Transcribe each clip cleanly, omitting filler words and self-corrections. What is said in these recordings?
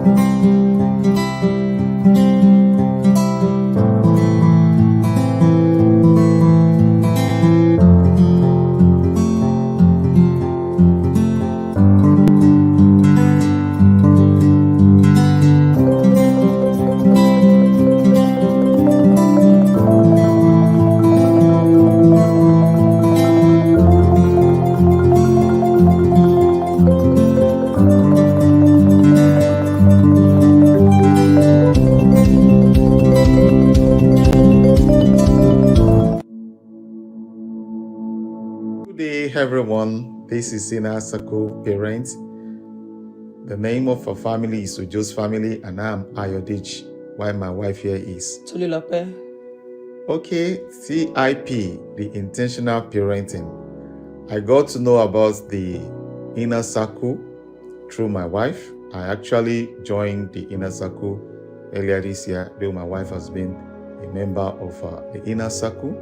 Good day, everyone. This is Inner Circle Parents. The name of our family is Ujo's family, and I'm Ayodich, while my wife here is Tulilope. Okay, CIP, the intentional parenting. I got to know about the Inner Circle through my wife. I actually joined the Inner Circle earlier this year, though my wife has been a member of the Inner Circle.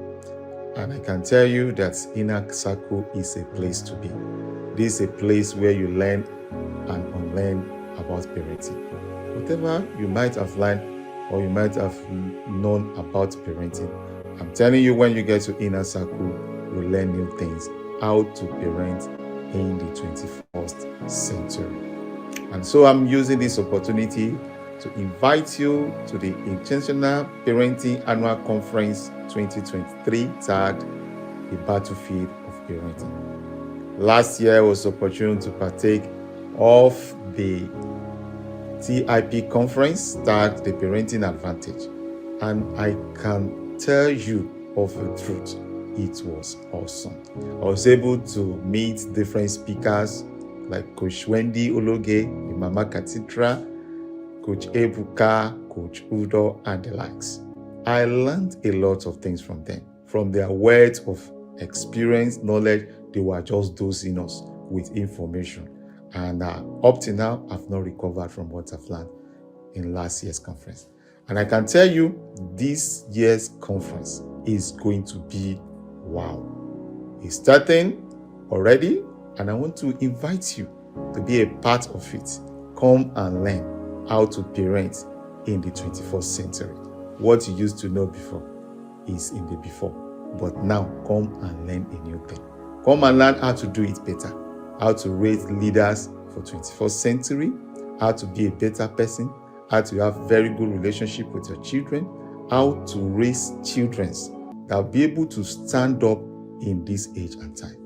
And I can tell you that Inner Circle is a place to be. This is a place where you learn and unlearn about parenting. Whatever you might have learned or you might have known about parenting, I'm telling you, when you get to Inner Circle, you learn new things, how to parent in the 21st century. And so I'm using this opportunity to invite you to the Intentional Parenting Annual Conference 2023, tagged The Battlefield of Parenting. Last year I was opportune to partake of the TIP conference, tagged The Parenting Advantage. And I can tell you of the truth, it was awesome. I was able to meet different speakers like Coach Wendy Ologe, the Mama Cathedral, Coach Ebuka, Coach Udo, and the likes. I learned a lot of things from them. From their words of experience, knowledge, they were just dosing us with information. And up to now, I've not recovered from what I've learned in last year's conference. And I can tell you, this year's conference is going to be wow. It's starting already, and I want to invite you to be a part of it. Come and learn how to parent in the 21st century. What you used to know before is in the before, but now come and learn a new thing. Come and learn how to do it better, how to raise leaders for 21st century, how to be a better person, how to have very good relationship with your children, how to raise children that will be able to stand up in this age and time.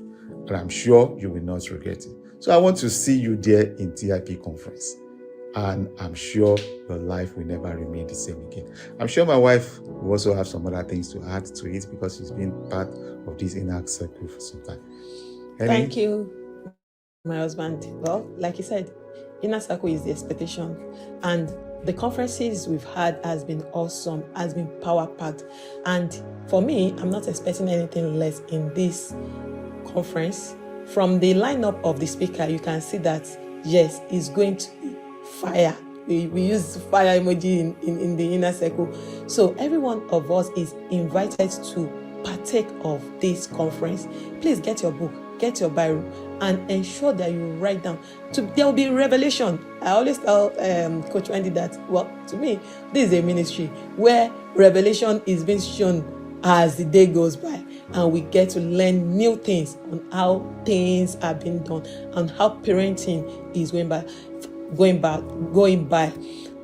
And I'm sure you will not regret it. So I want to see you there in TIP conference. And I'm sure your life will never remain the same again. I'm sure my wife will also have some other things to add to it, because she's been part of this Inner Circle for some time. Thank you, my husband. Well, like you said, Inner Circle is the expectation. And the conferences we've had has been awesome, has been power-packed. And for me, I'm not expecting anything less in this conference. From the lineup of the speaker, you can see that, yes, it's going to be fire. We use fire emoji in the Inner Circle. So every one of us is invited to partake of this conference. Please get your book, get your Bible, and ensure that you write down. There will be revelation. I always tell Coach Wendy that, well, to me, this is a ministry where revelation is being shown as the day goes by, and we get to learn new things on how things are being done and how parenting is going by.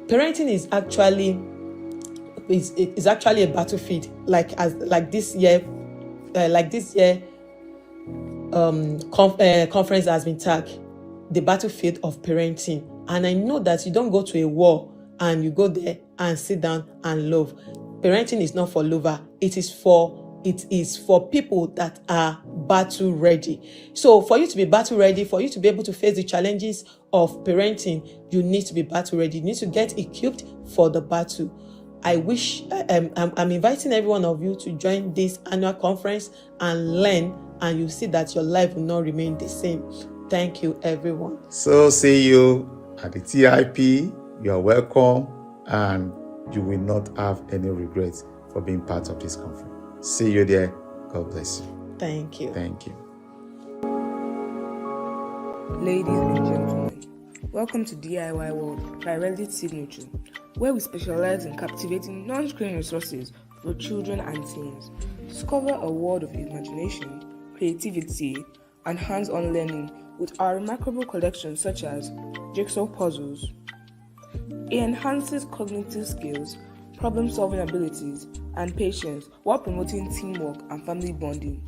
Parenting is actually a battlefield, like this year conference has been tagged the battlefield of parenting. And I know that you don't go to a war and you go there and sit down and love. Parenting is not for lover. It is for people that are battle ready. So for you to be battle ready, for you to be able to face the challenges of parenting, you need to be battle ready. You need to get equipped for the battle. I'm inviting every one of you to join this annual conference and learn, and you see that your life will not remain the same. Thank you, everyone. So see you at the TIP. You are welcome, and you will not have any regrets for being part of this conference. See you there. God bless you. Thank you. Thank you. Ladies and gentlemen, Welcome to DIY World by Reddit Signature, where we specialize in captivating non-screen resources for children and teens. Discover a world of imagination, creativity, and hands-on learning with our remarkable collections such as jigsaw puzzles. It enhances cognitive skills, problem-solving abilities, and patience while promoting teamwork and family bonding.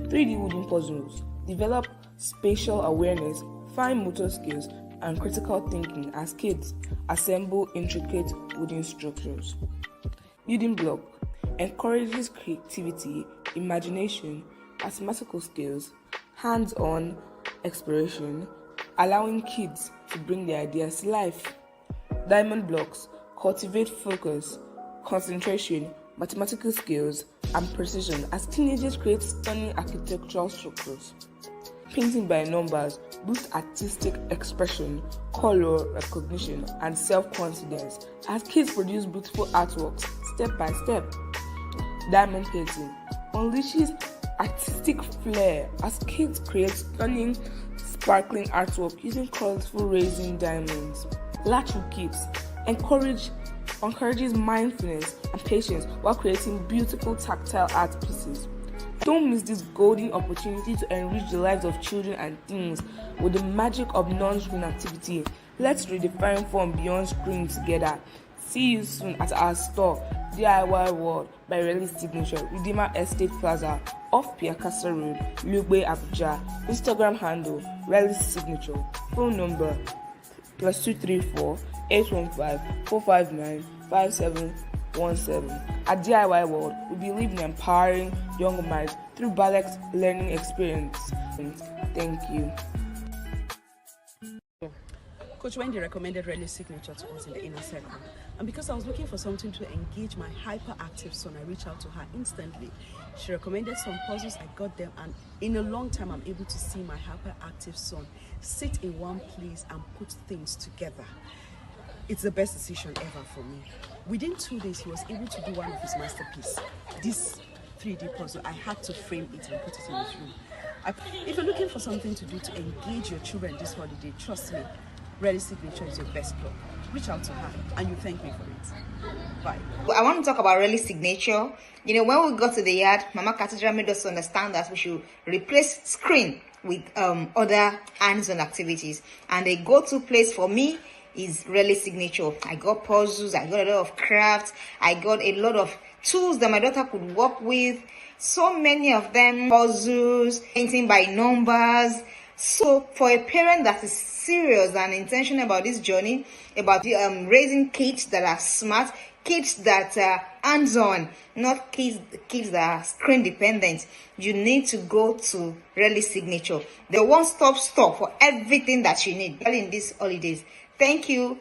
3D wooden puzzles develop spatial awareness, fine motor skills, and critical thinking as kids assemble intricate wooden structures. Building block encourages creativity, imagination, mathematical skills, hands-on exploration, allowing kids to bring their ideas to life. Diamond blocks cultivate focus, concentration, mathematical skills, and precision as teenagers create stunning architectural structures. Painting by numbers boosts artistic expression, color recognition, and self-confidence as kids produce beautiful artworks step by step. Diamond painting unleashes artistic flair as kids create stunning, sparkling artwork using colorful resin diamonds. Latchwood kits encourages mindfulness and patience while creating beautiful tactile art pieces. Don't miss this golden opportunity to enrich the lives of children and teens with the magic of non-screen activity. Let's redefine fun beyond screen together. See you soon at our store, DIY World by Relic Signature, Redeemer Estate Plaza, off Piakasa Road, Lugbe, Abuja. Instagram handle, Relic Signature. Phone number, +234 815 459 5717. At DIY World, we believe in empowering young minds through balanced learning experience. Thank you. Coach Wendy recommended Relic Signature to us in the inner circle. And because I was looking for something to engage my hyperactive son, I reached out to her instantly. She recommended some puzzles, I got them, and in a long time I'm able to see my hyperactive son sit in one place and put things together. It's the best decision ever for me. Within 2 days, he was able to do one of his masterpieces. This 3D puzzle, I had to frame it and put it in his room. If you're looking for something to do to engage your children this holiday, trust me, Relic Signature is your best club. Reach out to her and you thank me for it. Bye. I want to talk about Relic Signature. When we got to the yard, Mama Cathedral made us understand that we should replace screen with other hands-on activities. And a go-to place for me is Relic Signature. I got puzzles, I got a lot of crafts, I got a lot of tools that my daughter could work with. So many of them, puzzles, painting by numbers. So for a parent that is serious and intentional about this journey, about raising kids that are smart, kids that are hands-on, not kids that are screen dependent, you need to go to Relic Signature, the one-stop stop for everything that you need in these holidays. Thank you.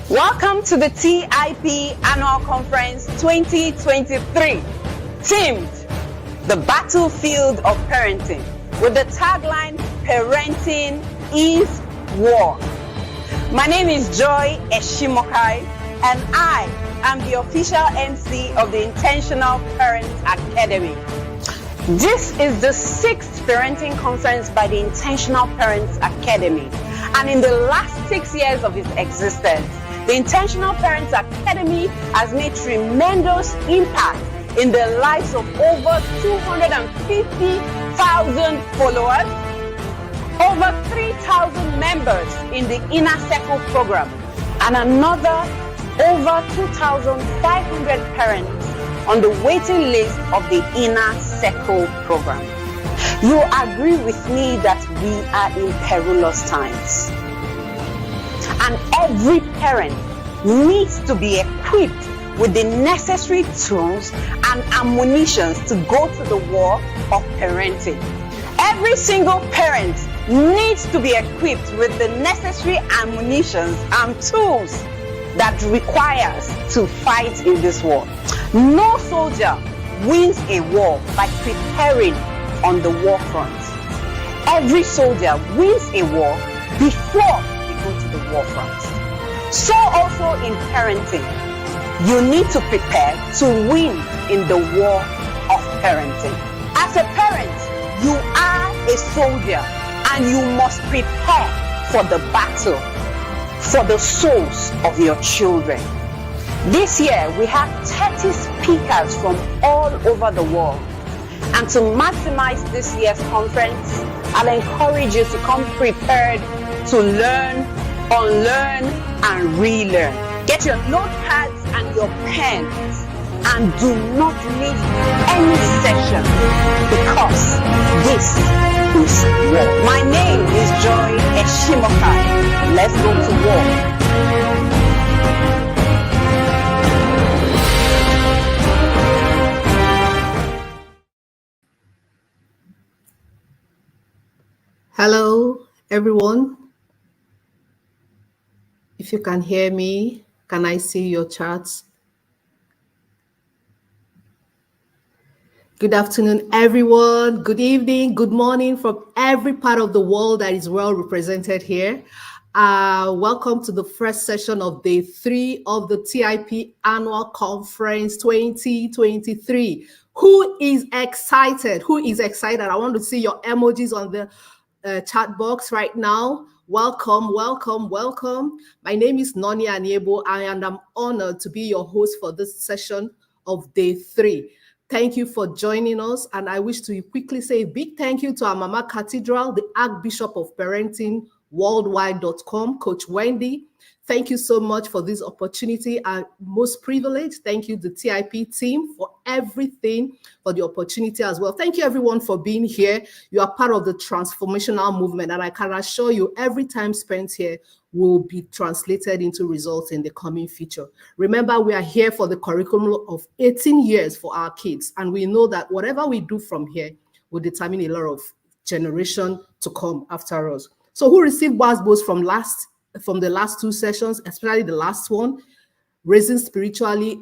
Welcome to the TIP Annual Conference 2023, themed The Battlefield of Parenting, with the tagline, Parenting is War. My name is Joy Eshimokai, and I am the official MC of the Intentional Parents Academy. This is the 6th parenting conference by the Intentional Parents Academy, and in the last 6 years of its existence, The Intentional Parents Academy has made tremendous impact in the lives of over 250,000 followers, over 3,000 members in the Inner Circle program, and another over 2,500 parents on the waiting list of the Inner Circle program. You agree with me that we are in perilous times, and every parent needs to be equipped with the necessary tools and ammunitions to go to the war of parenting. Every single parent needs to be equipped with the necessary ammunitions and tools that requires to fight in this war. No soldier wins a war by preparing on the war front. Every soldier wins a war before they go to the war front. So also in parenting, you need to prepare to win in the war of parenting. As a parent, you are a soldier and you must prepare for the battle for the souls of your children. This year, we have 30 speakers from all over the world. And to maximize this year's conference, I'll encourage you to come prepared to learn, unlearn, and relearn. Get your notepads and your pens and do not miss any session because this is war. My name is Joy Eshimokai. Let's go to war. Hello, everyone. If you can hear me, can I see your charts? Good afternoon, everyone. Good evening, good morning from every part of the world that is well represented here. Welcome to the first session of day 3 of the TIP Annual Conference 2023. Who is excited? Who is excited? I want to see your emojis on the chat box right now. Welcome, welcome, welcome. My name is Noni Aniebo, and I'm honored to be your host for this session of day 3. Thank you for joining us, and I wish to quickly say a big thank you to our Mama Cathedral, the Archbishop of Parenting Worldwide.com, Coach Wendy. Thank you so much for this opportunity. I'm most privileged. Thank you, the TIP team, for everything, for the opportunity as well. Thank you, everyone, for being here. You are part of the transformational movement, and I can assure you every time spent here will be translated into results in the coming future. Remember, we are here for the curriculum of 18 years for our kids, and we know that whatever we do from here will determine a lot of generation to come after us. So who received WASBOs from the last 2 sessions, especially the last one, raising spiritually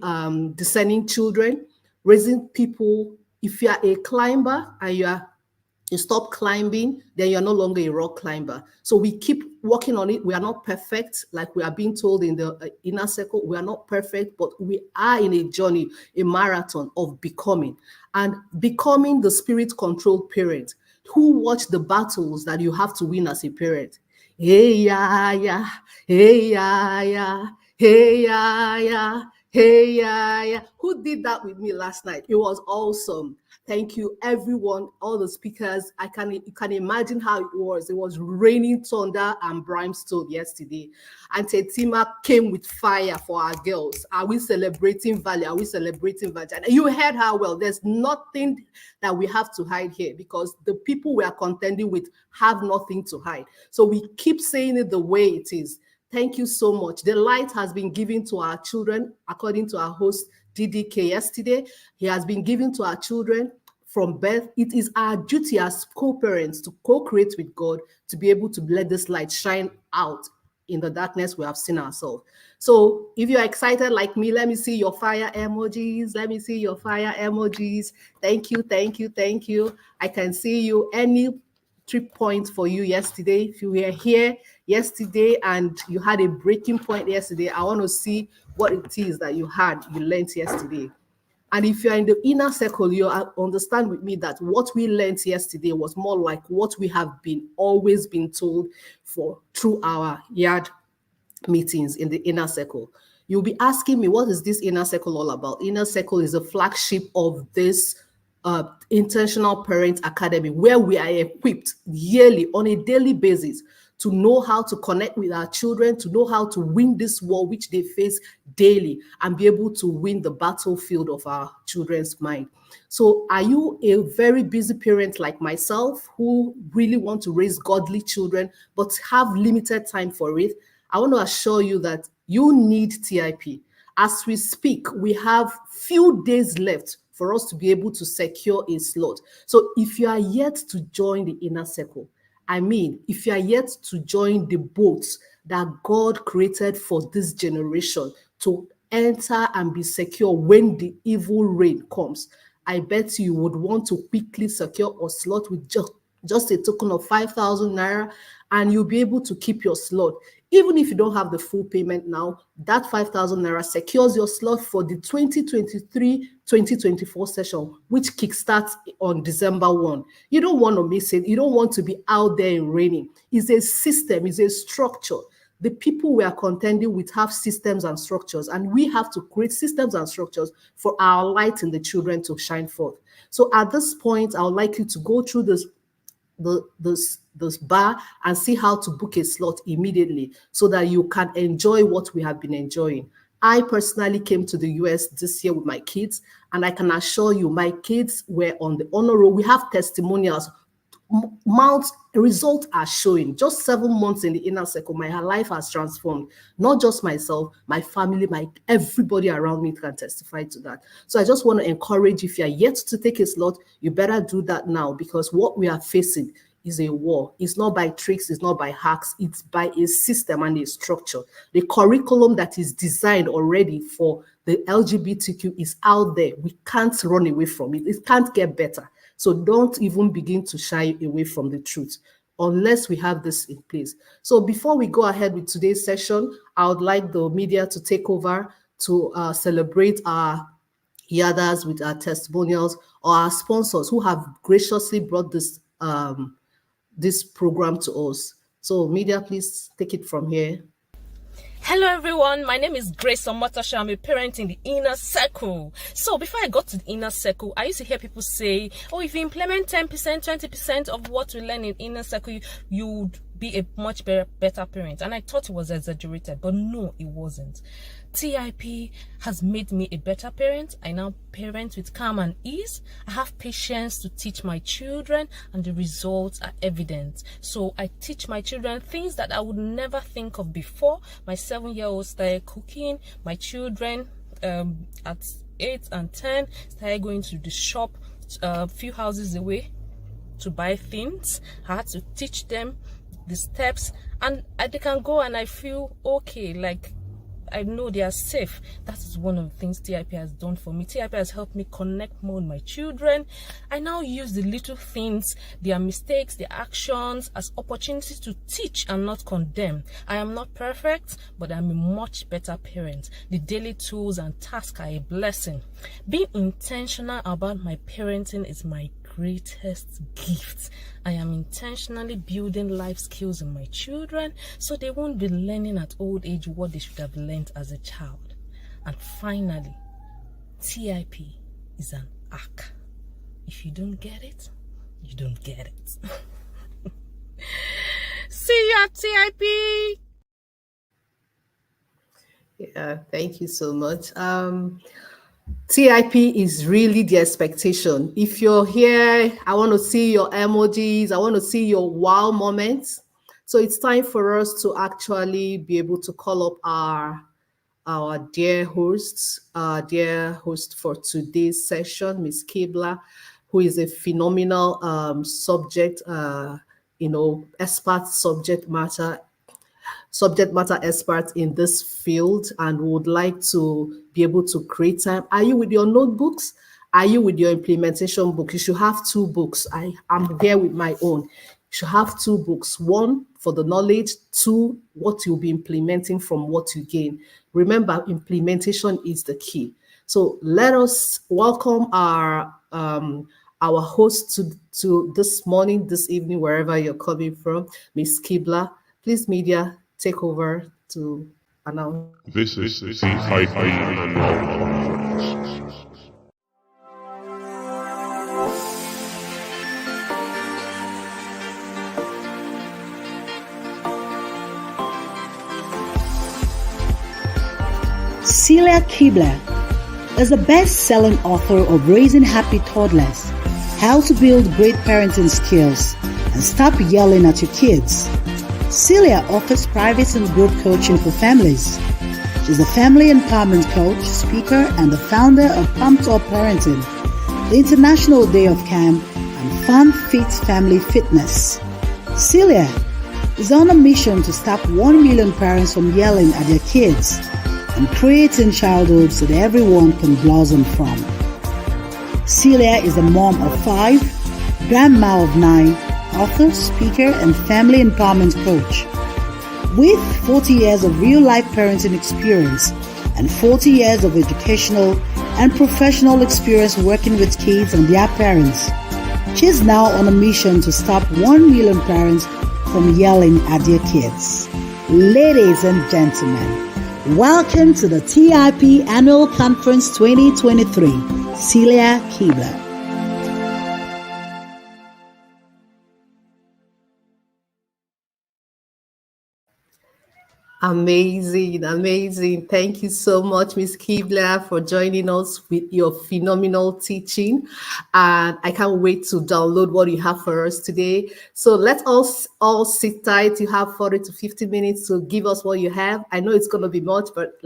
discerning children, raising people. If you are a climber and you stop climbing, then you're no longer a rock climber. So we keep working on it. We are not perfect, like we are being told in the Inner Circle. We are not perfect, but we are in a journey, a marathon of becoming, and becoming the spirit-controlled parent who watch the battles that you have to win as a parent. Hey, yeah, yeah. Hey, yeah, yeah. Hey, yeah, yeah. Hey, yeah, yeah. Who did that with me last night? It was awesome. Thank you, everyone, all the speakers. You can imagine how it was. It was raining thunder and brimstone yesterday. And Tetima came with fire for our girls. Are we celebrating value? Are we celebrating value? And you heard her well. There's nothing that we have to hide here because the people we are contending with have nothing to hide. So we keep saying it the way it is. Thank you so much. The light has been given to our children, according to our host, DDK, yesterday. He has been given to our children from birth. It is our duty as co-parents to co-create with God to be able to let this light shine out in the darkness we have seen ourselves. So if you're excited like me, let me see your fire emojis. Let me see your fire emojis. Thank you, thank you, thank you. I can see you. Any 3 points for you yesterday? If you were here yesterday and you had a breaking point yesterday, I want to see what it is that you learned yesterday. And if you're in the Inner Circle, you understand with me that what we learned yesterday was more like what we have always been told through our yard meetings in the inner circle. You'll be asking me, what is this inner circle all about? Inner circle is a flagship of this intentional parent academy, where we are equipped yearly on a daily basis to know how to connect with our children, to know how to win this war which they face daily, and be able to win the battlefield of our children's mind. So are you a very busy parent like myself who really want to raise godly children but have limited time for it? I want to assure you that you need TIP. As we speak, we have few days left for us to be able to secure a slot. So if you are yet to join the inner circle, I mean, if you are yet to join the boat that God created for this generation to enter and be secure when the evil rain comes, I bet you would want to quickly secure a slot with just a token of 5,000 naira, and you'll be able to keep your slot. Even if you don't have the full payment now, that 5,000 naira secures your slot for the 2023-2024 session, which kickstarts on December 1. You don't want to miss it. You don't want to be out there in raining. It's a system, it's a structure. The people we are contending with have systems and structures, and we have to create systems and structures for our light in the children to shine forth. So at this point, I would like you to go through this bar and see how to book a slot immediately so that you can enjoy what we have been enjoying. I personally came to the US this year with my kids, and I can assure you my kids were on the honor roll. We have testimonials. Mount results are showing. Just 7 months in the inner circle, my life has transformed. Not just myself, my family, everybody around me can testify to that. So I just want to encourage, if you are yet to take a slot, you better do that now, because what we are facing is a war. It's not by tricks, it's not by hacks, it's by a system and a structure. The curriculum that is designed already for the LGBTQ is out there. We can't run away from it. It can't get better. So don't even begin to shy away from the truth unless we have this in place. So before we go ahead with today's session, I would like the media to take over to celebrate our yadas with our testimonials, or our sponsors who have graciously brought this program to us. So media, please take it from here. Hello everyone, my name is Grace Omotosha. I'm a parent in the inner circle. So before I got to the inner circle, I used to hear people say, oh, if you implement 10%, 20% of what we learn in inner circle, you would be a much better parent. And I thought it was exaggerated, but no, it wasn't. TIP has made me a better parent. I now parent with calm and ease. I have patience to teach my children, and the results are evident. So I teach my children things that I would never think of before. My 7-year-old started cooking. My children at 8 and 10 started going to the shop a few houses away to buy things. I had to teach them the steps, and they can go, and I feel okay, like I know they are safe. That is one of the things TIP has done for me. TIP has helped me connect more with my children. I now use the little things, their mistakes, their actions, as opportunities to teach and not condemn. I am not perfect, but I'm a much better parent. The daily tools and tasks are a blessing. Being intentional about my parenting is my greatest gift. I am intentionally building life skills in my children so they won't be learning at old age what they should have learned as a child. And finally, TIP is an arc. If you don't get it, you don't get it. See you at TIP. Yeah, thank you so much. TIP is really the expectation. If you're here, I want to see your emojis. I want to see your wow moments. So it's time for us to actually be able to call up our dear host for today's session, Miss Kibler, who is a phenomenal subject matter expert in this field, and would like to be able to create time. Are you with your notebooks? Are you with your implementation book? You should have 2 books. I am here with my own. You should have 2 books. 1 for the knowledge, 2 what you'll be implementing from what you gain. Remember, implementation is the key. So let us welcome our host to this morning, this evening, wherever you're coming from, Miss Kibler. Please, media, take over to announce. This is CIP Annual Conference. Celia Kibler is the best-selling author of Raising Happy Toddlers, How to Build Great Parenting Skills, and Stop Yelling at Your Kids. Celia offers private and group coaching for families. She's a family empowerment coach, speaker, and the founder of Pumped Up Parenting, the International Day of Camp, and Fun Fit Family Fitness. Celia is on a mission to stop 1 million parents from yelling at their kids and creating childhoods that everyone can blossom from. Celia is a mom of 5, grandma of 9, author, speaker, and family empowerment coach. With 40 years of real-life parenting experience and 40 years of educational and professional experience working with kids and their parents, she is now on a mission to stop 1 million parents from yelling at their kids. Ladies and gentlemen, welcome to the TIP Annual Conference 2023, Celia Kibler. Amazing, amazing. Thank you so much, Ms. Kibler, for joining us with your phenomenal teaching. And I can't wait to download what you have for us today. So let's all sit tight. You have 40 to 50 minutes to give us what you have. I know it's going to be much, but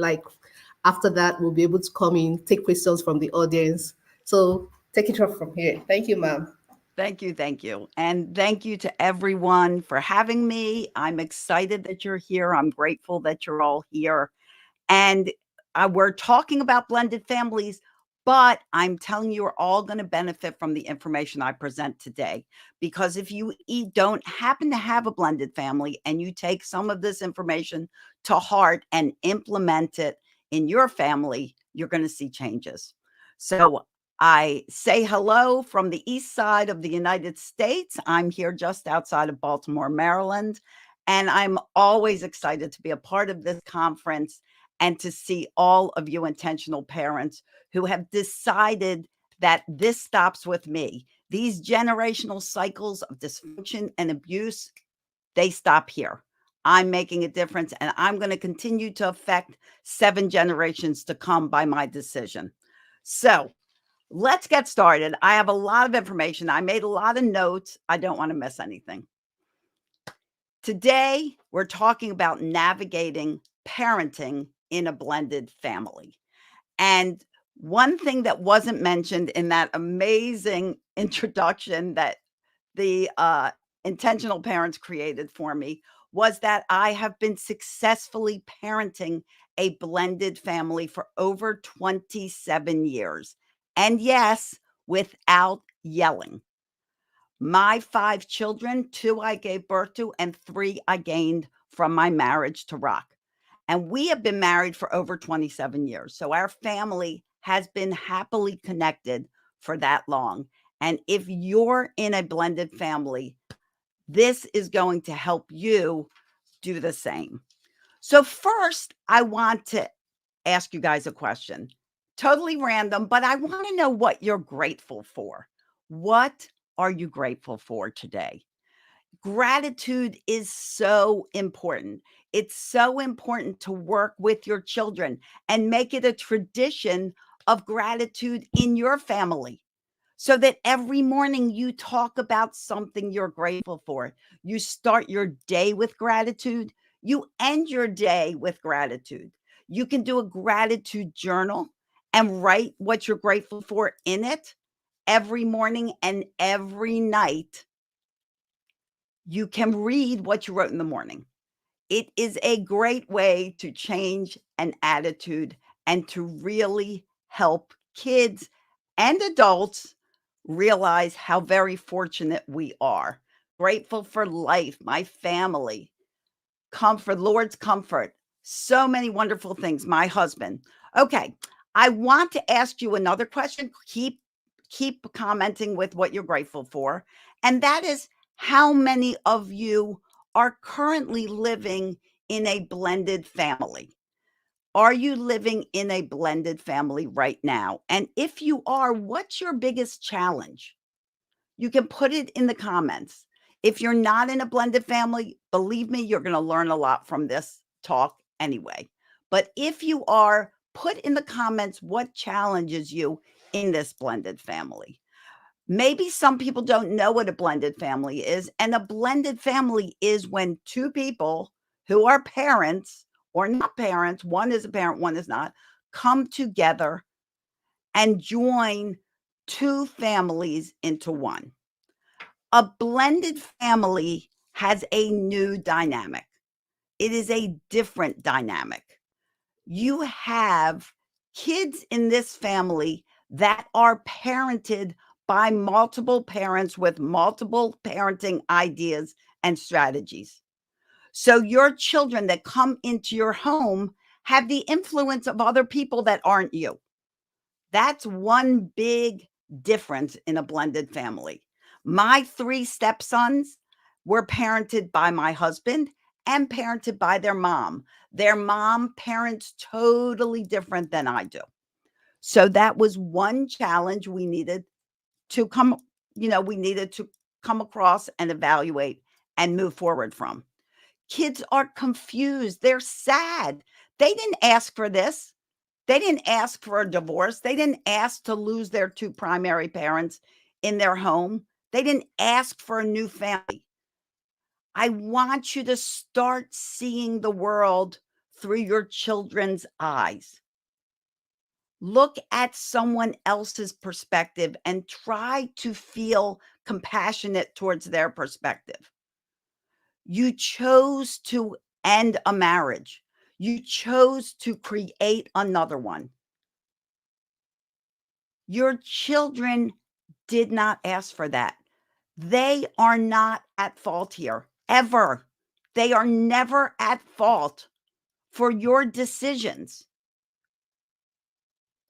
after that, we'll be able to come in, take questions from the audience. So take it off from here. Thank you, ma'am. Thank you. Thank you. And thank you to everyone for having me. I'm excited that you're here. I'm grateful that you're all here. And we're talking about blended families, but I'm telling you, you're all going to benefit from the information I present today. Because if you don't happen to have a blended family and you take some of this information to heart and implement it in your family, you're going to see changes. So I say hello from the east side of the United States. I'm here just outside of Baltimore, Maryland, and I'm always excited to be a part of this conference and to see all of you intentional parents who have decided that this stops with me. These generational cycles of dysfunction and abuse, they stop here. I'm making a difference, and I'm going to continue to affect 7 generations to come by my decision. So let's get started. I have a lot of information. I made a lot of notes. I don't want to miss anything. Today, we're talking about navigating parenting in a blended family. And one thing that wasn't mentioned in that amazing introduction that the intentional parents created for me was that I have been successfully parenting a blended family for over 27 years. And yes, without yelling. My 5 children, 2 I gave birth to, and 3 I gained from my marriage to Rock. And we have been married for over 27 years. So our family has been happily connected for that long. And if you're in a blended family, this is going to help you do the same. So first, I want to ask you guys a question. Totally random, but I want to know what you're grateful for. What are you grateful for today? Gratitude is so important. It's so important to work with your children and make it a tradition of gratitude in your family so that every morning you talk about something you're grateful for. You start your day with gratitude. You end your day with gratitude. You can do a gratitude journal and write what you're grateful for in it every morning and every night. You can read what you wrote in the morning. It is a great way to change an attitude and to really help kids and adults realize how very fortunate we are. Grateful for life, my family, comfort, Lord's comfort, so many wonderful things, my husband. Okay, I want to ask you another question. Keep commenting with what you're grateful for. And that is, how many of you are currently living in a blended family? Are you living in a blended family right now? And if you are, what's your biggest challenge? You can put it in the comments. If you're not in a blended family, believe me, you're going to learn a lot from this talk anyway. But if you are, put in the comments what challenges you in this blended family. Maybe some people don't know what a blended family is. And a blended family is when two people who are parents or not parents, one is a parent, one is not, come together and join two families into one. A blended family has a new dynamic. It is a different dynamic. You have kids in this family that are parented by multiple parents with multiple parenting ideas and strategies. So your children that come into your home have the influence of other people that aren't you. That's one big difference in a blended family. My 3 stepsons were parented by my husband and parented by their mom. Their mom parents totally different than I do. So that was one challenge we needed to come across and evaluate and move forward from. Kids are confused. They're sad. They didn't ask for this. They didn't ask for a divorce. They didn't ask to lose their 2 primary parents in their home. They didn't ask for a new family. I want you to start seeing the world through your children's eyes. Look at someone else's perspective and try to feel compassionate towards their perspective. You chose to end a marriage. You chose to create another one. Your children did not ask for that. They are not at fault here, ever. They are never at fault for your decisions.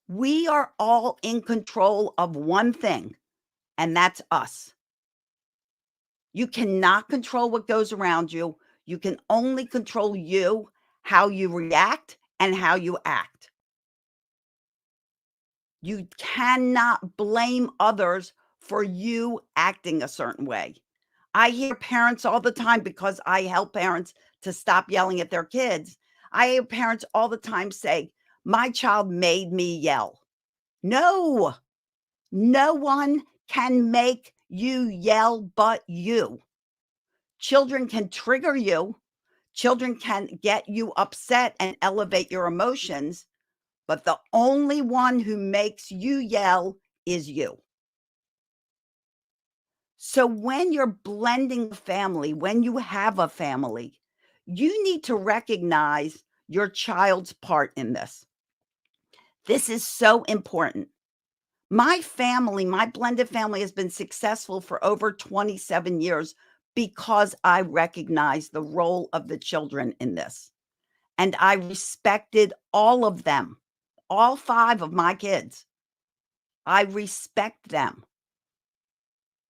We are all in control of one thing, and that's us. You cannot control what goes around you. You can only control you, how you react, and how you act. You cannot blame others for you acting a certain way. I hear parents all the time, because I help parents to stop yelling at their kids. I hear parents all the time say, my child made me yell. No, no one can make you yell but you. Children can trigger you. Children can get you upset and elevate your emotions, but the only one who makes you yell is you. So when you're blending a family, when you have a family, you need to recognize your child's part in this. This is so important. My family, my blended family, has been successful for over 27 years because I recognize the role of the children in this. And I respected all of them, all 5 of my kids. I respect them.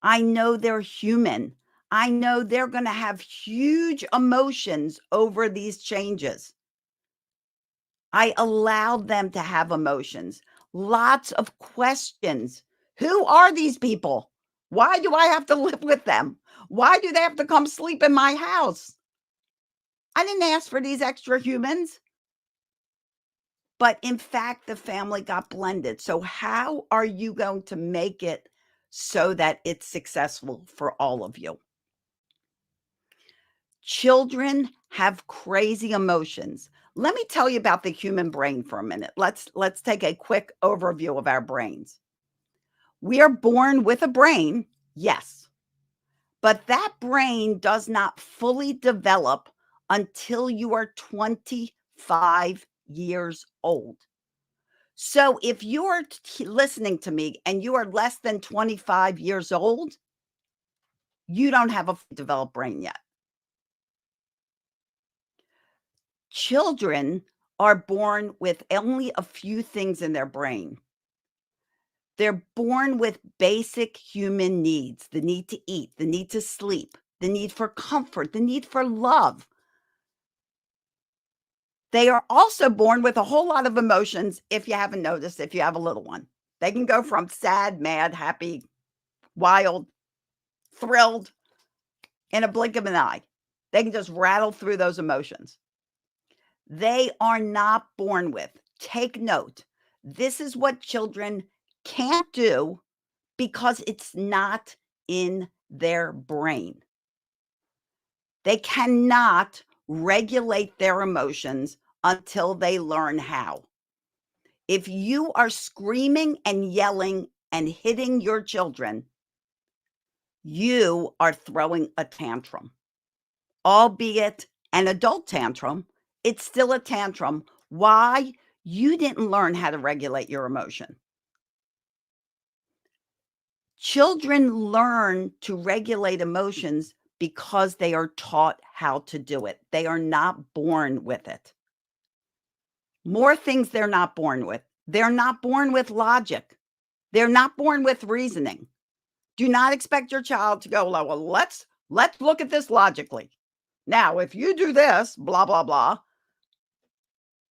I know they're human. I know they're going to have huge emotions over these changes. I allowed them to have emotions, lots of questions. Who are these people? Why do I have to live with them? Why do they have to come sleep in my house? I didn't ask for these extra humans. But in fact, the family got blended. So how are you going to make it so that it's successful for all of you? Children have crazy emotions. Let me tell you about the human brain for a minute. Let's take a quick overview of our brains. We are born with a brain, yes, but that brain does not fully develop until you are 25 years old. So if you're listening to me and you are less than 25 years old, you don't have a developed brain yet. Children are born with only a few things in their brain. They're born with basic human needs: the need to eat, the need to sleep, the need for comfort, the need for love. They are also born with a whole lot of emotions, if you haven't noticed, if you have a little one. They can go from sad, mad, happy, wild, thrilled in a blink of an eye. They can just rattle through those emotions. They are not born with. Take note. This is what children can't do because it's not in their brain. They cannot regulate their emotions until they learn how. If you are screaming and yelling and hitting your children, you are throwing a tantrum, albeit an adult tantrum. It's still a tantrum. Why? You didn't learn how to regulate your emotion. Children learn to regulate emotions because they are taught how to do it. They are not born with it. More things they're not born with. They're not born with logic. They're not born with reasoning. Do not expect your child to go, well, let's look at this logically. Now, if you do this, blah, blah, blah.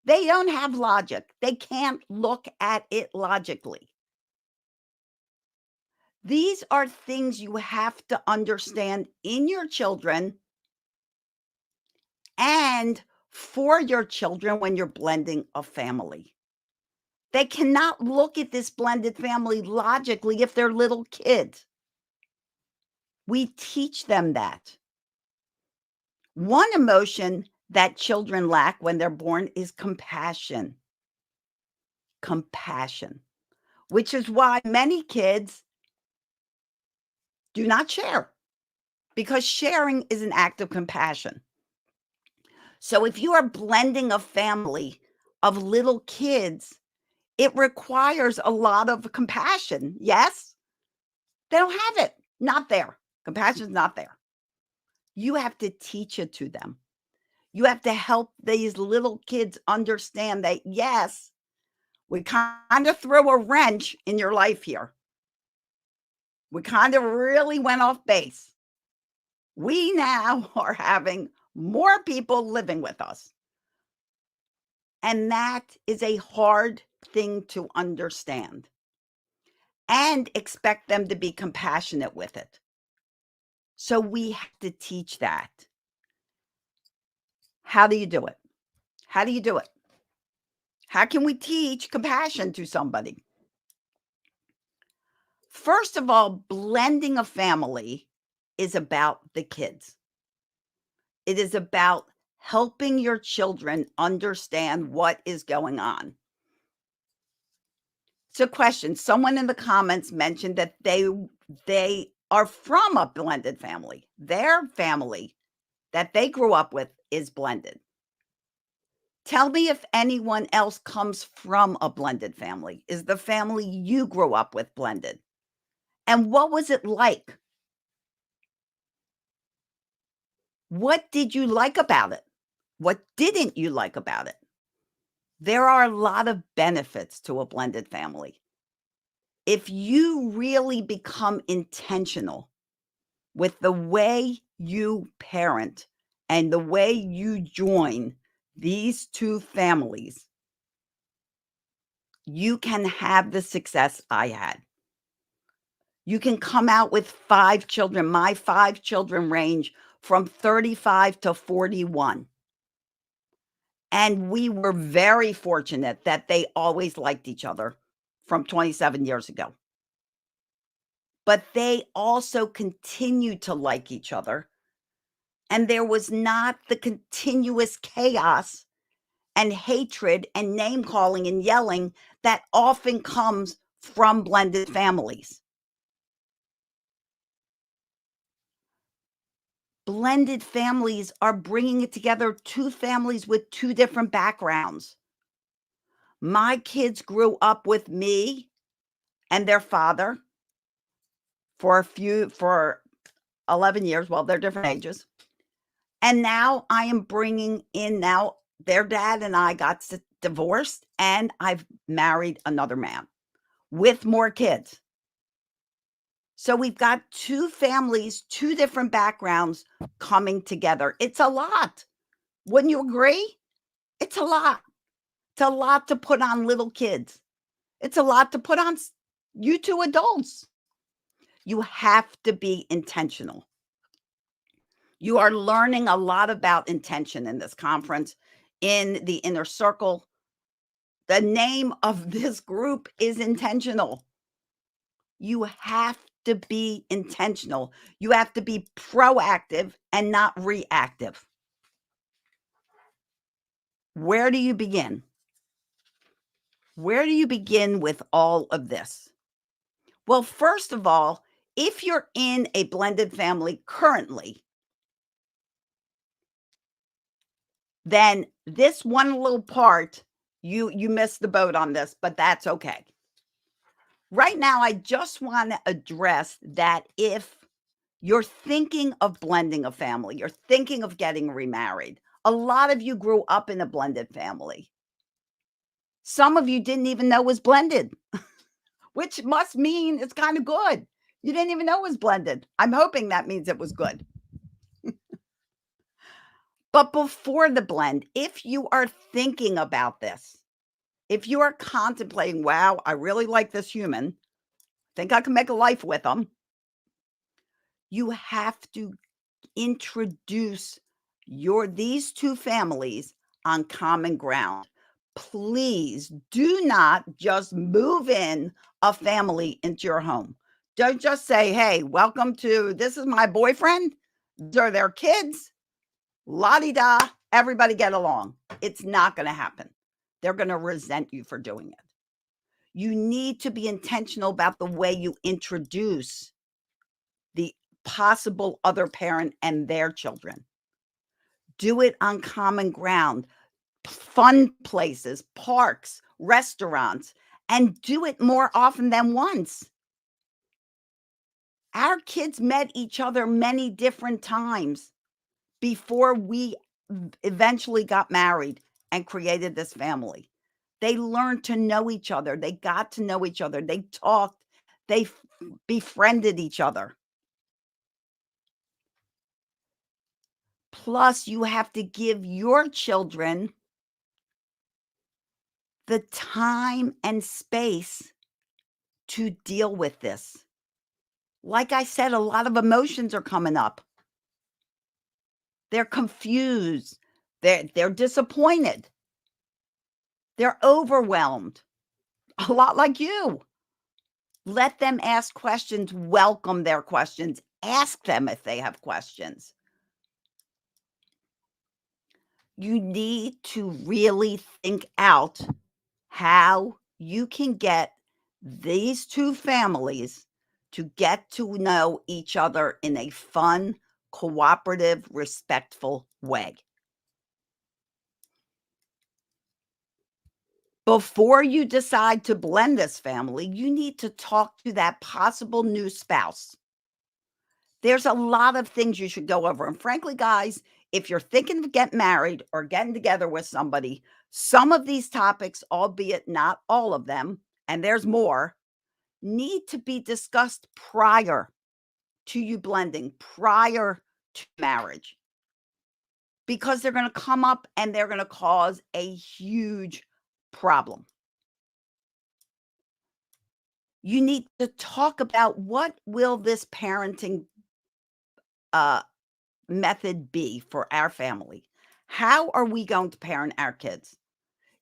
They don't have logic. They can't look at it logically. These are things you have to understand in your children and for your children when you're blending a family. They cannot look at this blended family logically if they're little kids. We teach them that. One emotion that children lack when they're born is compassion. Compassion, which is why many kids do not share, because sharing is an act of compassion. So if you are blending a family of little kids, it requires a lot of compassion. Yes? They don't have it. Not there. Compassion's not there. You have to teach it to them. You have to help these little kids understand that, yes, we kind of threw a wrench in your life here. We kind of really went off base. We now are having more people living with us. And that is a hard thing to understand and expect them to be compassionate with it. So we have to teach that. How do you do it? How do you do it? How can we teach compassion to somebody? First of all, blending a family is about the kids. It is about helping your children understand what is going on. So, question, someone in the comments mentioned that they are from a blended family. Their family that they grew up with is blended. Tell me if anyone else comes from a blended family. Is the family you grew up with blended? And what was it like? What did you like about it? What didn't you like about it? There are a lot of benefits to a blended family. If you really become intentional with the way you parent and the way you join these two families, you can have the success I had. You can come out with 5 children. My 5 children range from 35 to 41. And we were very fortunate that they always liked each other from 27 years ago. But they also continued to like each other. And there was not the continuous chaos and hatred and name calling and yelling that often comes from blended families. Blended families are bringing it together, 2 families with 2 different backgrounds. My kids grew up with me and their father for 11 years. Well, they're different ages. And now I am bringing in now their dad and I got divorced and I've married another man with more kids. So we've got 2 families, 2 different backgrounds coming together. It's a lot. Wouldn't you agree? It's a lot. It's a lot to put on little kids. It's a lot to put on you two adults. You have to be intentional. You are learning a lot about intention in this conference, in the inner circle. The name of this group is intentional. You have to be intentional. You have to be proactive and not reactive. Where do you begin? Where do you begin with all of this? Well, first of all, if you're in a blended family currently, then this one little part, you missed the boat on this, but that's okay. Right now, I just want to address that if you're thinking of blending a family, you're thinking of getting remarried. A lot of you grew up in a blended family. Some of you didn't even know it was blended, which must mean it's kind of good. You didn't even know it was blended. I'm hoping that means it was good. But before the blend, if you are thinking about this, if you are contemplating, wow, I really like this human, think I can make a life with them, you have to introduce these two families on common ground. Please do not just move in a family into your home. Don't just say, hey, welcome to, this is my boyfriend. These are their kids. La-di-da, everybody get along. It's not going to happen. They're going to resent you for doing it. You need to be intentional about the way you introduce the possible other parent and their children. Do it on common ground, fun places, parks, restaurants, and do it more often than once. Our kids met each other many different times before we eventually got married and created this family. They learned to know each other. They got to know each other. They talked. They befriended each other. Plus, you have to give your children the time and space to deal with this. Like I said, a lot of emotions are coming up. They're confused. They're disappointed. They're overwhelmed. A lot like you. Let them ask questions. Welcome their questions. Ask them if they have questions. You need to really think out how you can get these two families to get to know each other in a fun, cooperative, respectful way. Before you decide to blend this family, you need to talk to that possible new spouse. There's a lot of things you should go over. And frankly, guys, if you're thinking of getting married or getting together with somebody, some of these topics, albeit not all of them, and there's more, need to be discussed prior to you blending, prior to marriage, because they're going to come up and they're going to cause a huge problem. You need to talk about what will this parenting method be for our family? How are we going to parent our kids?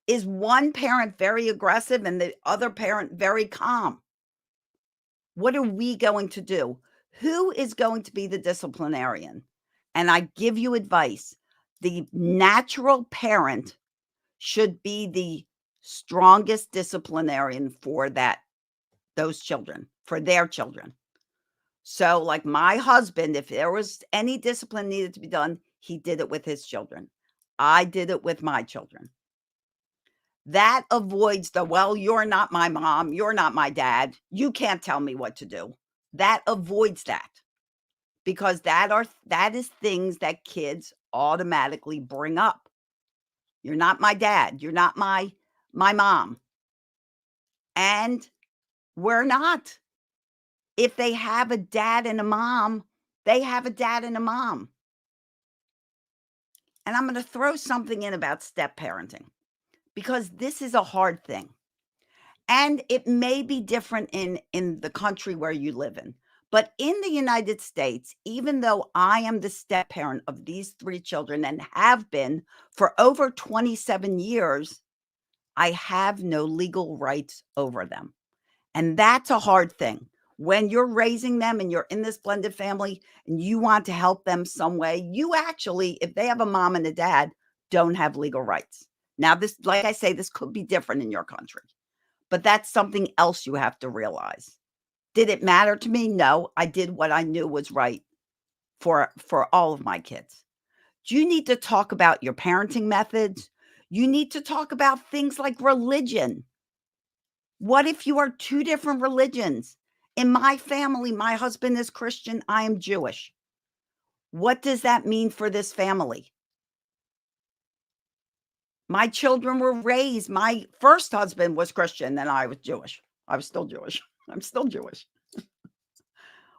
Is one parent very aggressive and the other parent very calm? What are we going to do? Who is going to be the disciplinarian? And I give you advice. The natural parent should be the strongest disciplinarian for those children, for their children. So like my husband, if there was any discipline needed to be done, he did it with his children. I did it with my children. That avoids the, well, you're not my mom, you're not my dad, you can't tell me what to do. That avoids that, because that is things that kids automatically bring up. You're not my dad, you're not my mom. And we're not. If they have a dad and a mom, they have a dad and a mom. And I'm going to throw something in about step parenting because this is a hard thing. And it may be different in the country where you live in. But in the United States, even though I am the step parent of these 3 children and have been for over 27 years, I have no legal rights over them. And that's a hard thing. When you're raising them and you're in this blended family and you want to help them some way, you actually, if they have a mom and a dad, don't have legal rights. Now, this, like I say, this could be different in your country, but that's something else you have to realize. Did it matter to me? No, I did what I knew was right for all of my kids. You need to talk about your parenting methods. You need to talk about things like religion. What if you are 2 different religions? In my family, my husband is Christian, I am Jewish. What does that mean for this family? My children were raised, my first husband was Christian and I was Jewish. I was still Jewish. I'm still Jewish.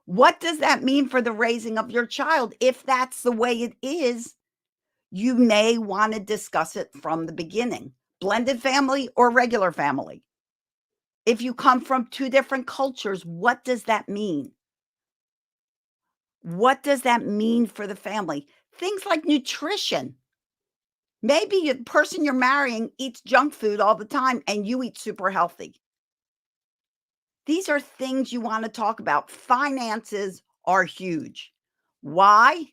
What does that mean for the raising of your child? If that's the way it is, you may want to discuss it from the beginning. Blended family or regular family? If you come from 2 different cultures, what does that mean? What does that mean for the family? Things like nutrition. Maybe the person you're marrying eats junk food all the time and you eat super healthy. These are things you want to talk about. Finances are huge. Why?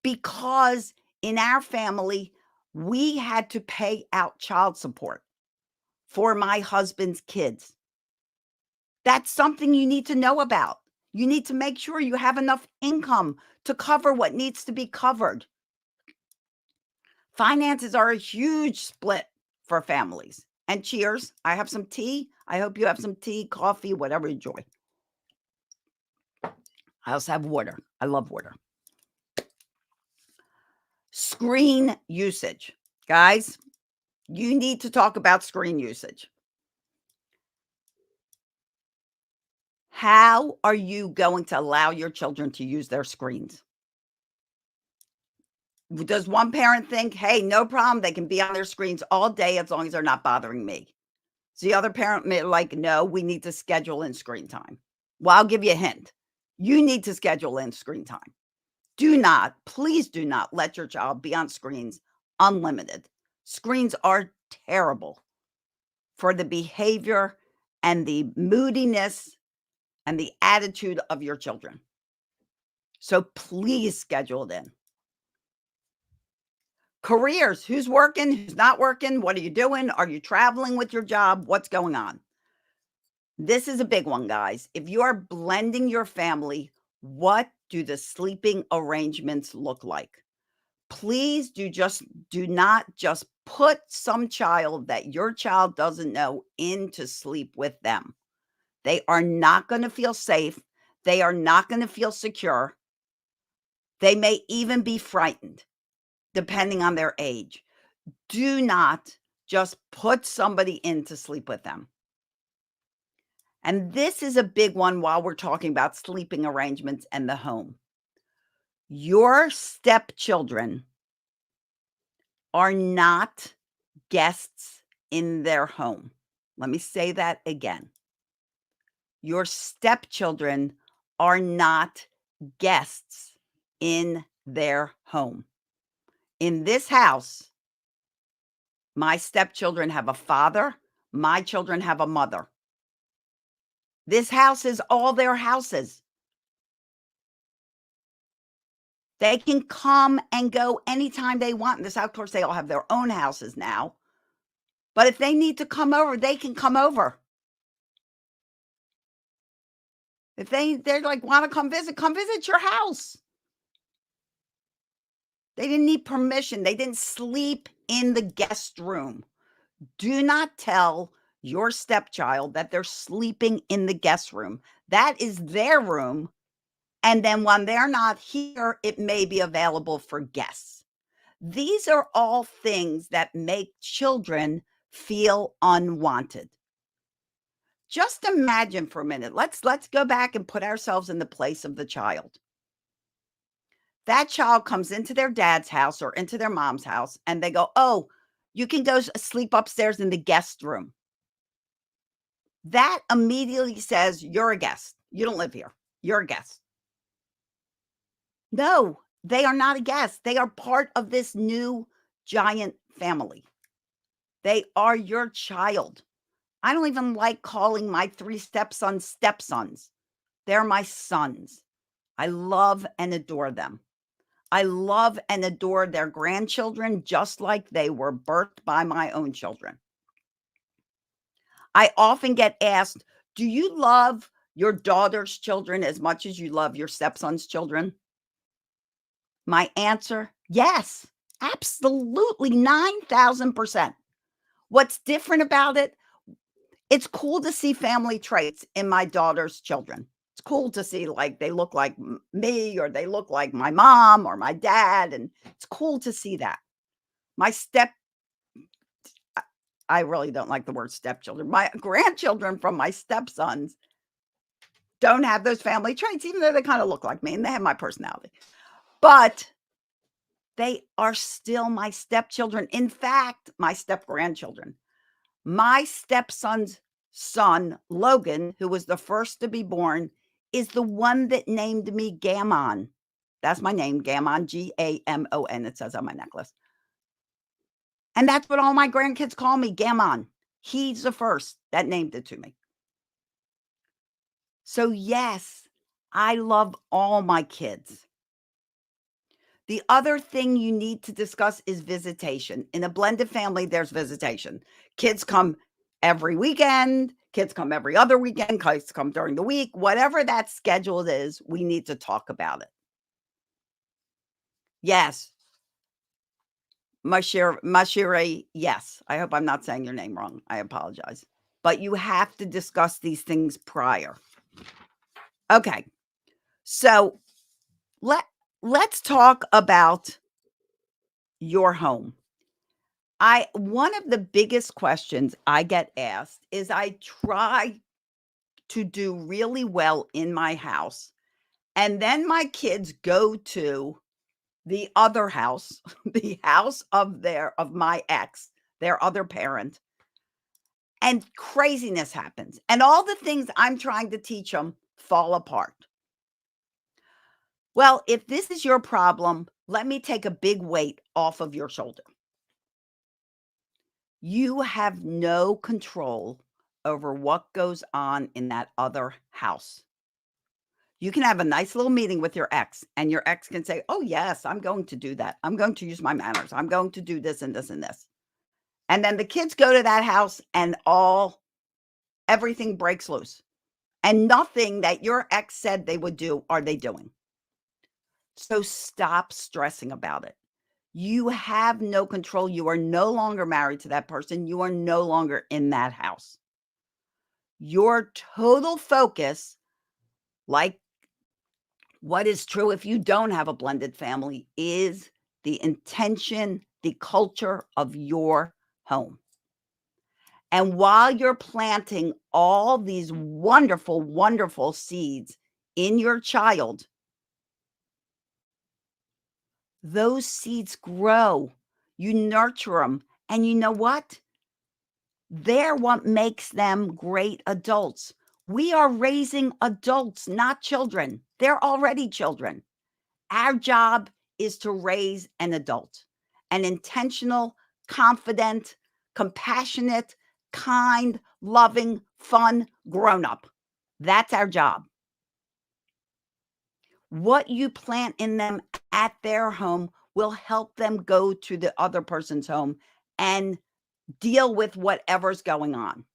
Because in our family, we had to pay out child support for my husband's kids. That's something you need to know about. You need to make sure you have enough income to cover what needs to be covered. Finances are a huge split for families. And cheers, I have some tea. I hope you have some tea, coffee, whatever you enjoy. I also have water. I love water. Screen usage. Guys, you need to talk about screen usage. How are you going to allow your children to use their screens? Does one parent think, hey, no problem, they can be on their screens all day as long as they're not bothering me? So the other parent may like, no, we need to schedule in screen time. Well, I'll give you a hint. You need to schedule in screen time. Do not, please do not let your child be on screens unlimited. Screens are terrible for the behavior and the moodiness and the attitude of your children. So please schedule it in. Careers, who's working, who's not working, what are you doing? Are you traveling with your job? What's going on? This is a big one, guys. If you are blending your family, what do the sleeping arrangements look like? Please do not just put some child that your child doesn't know in to sleep with them. They are not going to feel safe. They are not going to feel secure. They may even be frightened, depending on their age. Do not just put somebody in to sleep with them. And this is a big one while we're talking about sleeping arrangements and the home. Your stepchildren are not guests in their home. Let me say that again. Your stepchildren are not guests in their home. In this house, my stepchildren have a father. My children have a mother. This house is all their houses. They can come and go anytime they want. In this house, of course, they all have their own houses now. But if they need to come over, they can come over. If they're like, want to come visit your house. They didn't need permission. They didn't sleep in the guest room. Do not tell your stepchild that they're sleeping in the guest room. That is their room. And then when they're not here, it may be available for guests. These are all things that make children feel unwanted. Just imagine for a minute. Let's go back and put ourselves in the place of the child. that child comes into their dad's house or into their mom's house and they go, oh, you can go sleep upstairs in the guest room. That immediately says you're a guest. You don't live here. You're a guest. No, they are not a guest. They are part of this new giant family. They are your child. I don't even like calling my 3 stepsons stepsons. They're my sons. I love and adore them. I love and adore their grandchildren just like they were birthed by my own children. I often get asked, do you love your daughter's children as much as you love your stepson's children? My answer, yes, absolutely, 9,000%. What's different about it? It's cool to see family traits in my daughter's children. It's cool to see like they look like me or they look like my mom or my dad. And it's cool to see that. I really don't like the word stepchildren. My grandchildren from my stepsons don't have those family traits, even though they kind of look like me and they have my personality. But they are still my stepchildren. In fact, my step-grandchildren. My stepson's son, Logan, who was the first to be born, is the one that named me Gammon. That's my name, Gammon, Gamon. It says on my necklace. And that's what all my grandkids call me, Gammon. He's the first that named it to me. So yes, I love all my kids. The other thing you need to discuss is visitation. In a blended family, there's visitation. Kids come every weekend. Kids come every other weekend. Kids come during the week. Whatever that schedule is, we need to talk about it. Yes. Mashire, yes. I hope I'm not saying your name wrong. I apologize. But you have to discuss these things prior. Okay. So let's talk about your home. One of the biggest questions I get asked is I try to do really well in my house, and then my kids go to the other house, the house of my ex, their other parent, and craziness happens. And all the things I'm trying to teach them fall apart. Well, if this is your problem, let me take a big weight off of your shoulder. You have no control over what goes on in that other house. You can have a nice little meeting with your ex, and your ex can say, oh, yes, I'm going to do that. I'm going to use my manners. I'm going to do this and this and this. And then the kids go to that house and everything breaks loose. And nothing that your ex said they would do are they doing. So stop stressing about it. You have no control. You are no longer married to that person. You are no longer in that house. Your total focus, like what is true if you don't have a blended family, is the intention, the culture of your home. And while you're planting all these wonderful, wonderful seeds in your child, those seeds grow. You nurture them. And you know what? They're what makes them great adults. We are raising adults, not children. They're already children. Our job is to raise an adult, an intentional, confident, compassionate, kind, loving, fun grown-up. That's our job. What you plant in them at their home will help them go to the other person's home and deal with whatever's going on.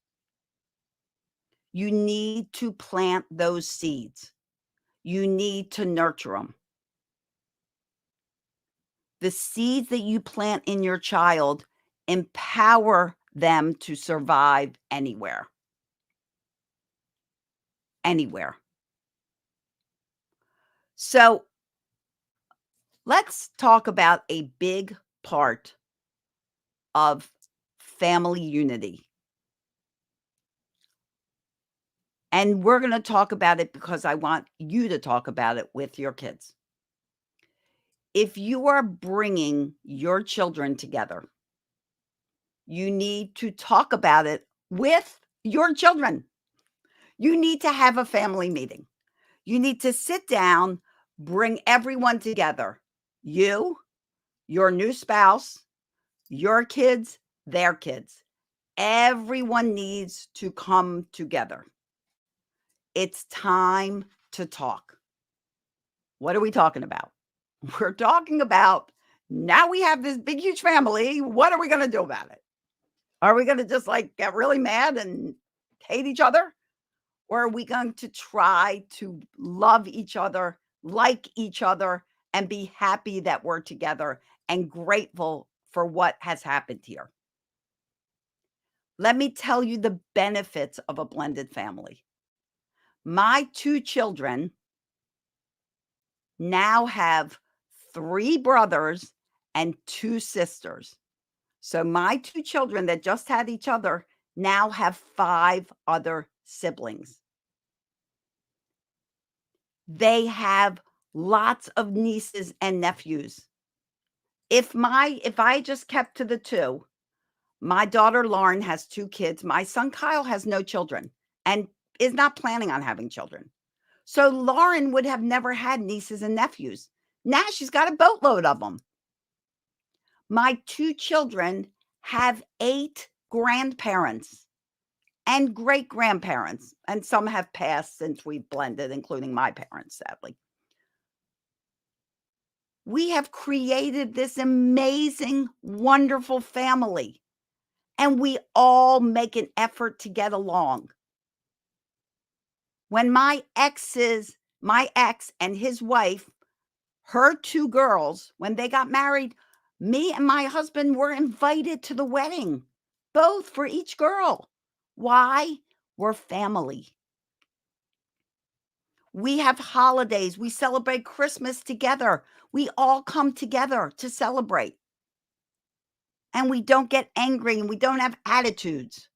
You need to plant those seeds. You need to nurture them. The seeds that you plant in your child empower them to survive anywhere. Anywhere. So let's talk about a big part of family unity. And we're going to talk about it because I want you to talk about it with your kids. If you are bringing your children together, you need to talk about it with your children. You need to have a family meeting. You need to sit down, bring everyone together. You, your new spouse, your kids, their kids. Everyone needs to come together. It's time to talk. What are we talking about? We're talking about now we have this big, huge family. What are we going to do about it? Are we going to just like get really mad and hate each other? Or are we going to try to love each other, like each other, and be happy that we're together and grateful for what has happened here? Let me tell you the benefits of a blended family. My 2 children now have 3 brothers and 2 sisters. So my 2 children that just had each other now have 5 other siblings. They have lots of nieces and nephews. If I just kept to the 2, my daughter Lauren has 2 kids. My son Kyle has no children and is not planning on having children. So Lauren would have never had nieces and nephews. Now she's got a boatload of them. My 2 children have 8 grandparents and great-grandparents, and some have passed since we've blended, including my parents, sadly. We have created this amazing, wonderful family, and we all make an effort to get along. When my ex and his wife, her 2 girls, when they got married, me and my husband were invited to the wedding, both for each girl. Why? We're family. We have holidays. We celebrate Christmas together. We all come together to celebrate. And we don't get angry and we don't have attitudes.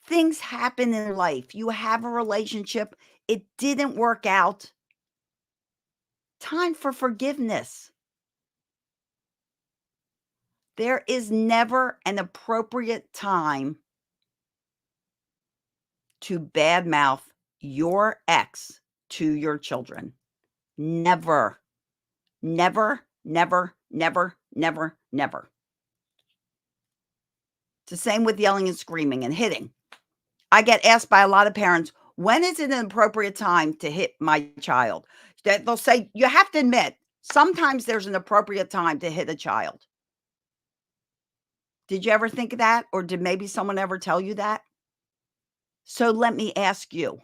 Things happen in life. You have a relationship. It didn't work out. Time for forgiveness. There is never an appropriate time to badmouth your ex to your children. Never, never, never, never, never, never. It's the same with yelling and screaming and hitting. I get asked by a lot of parents, when is it an appropriate time to hit my child? They'll say, you have to admit, sometimes there's an appropriate time to hit a child. Did you ever think of that? Or did maybe someone ever tell you that? So let me ask you,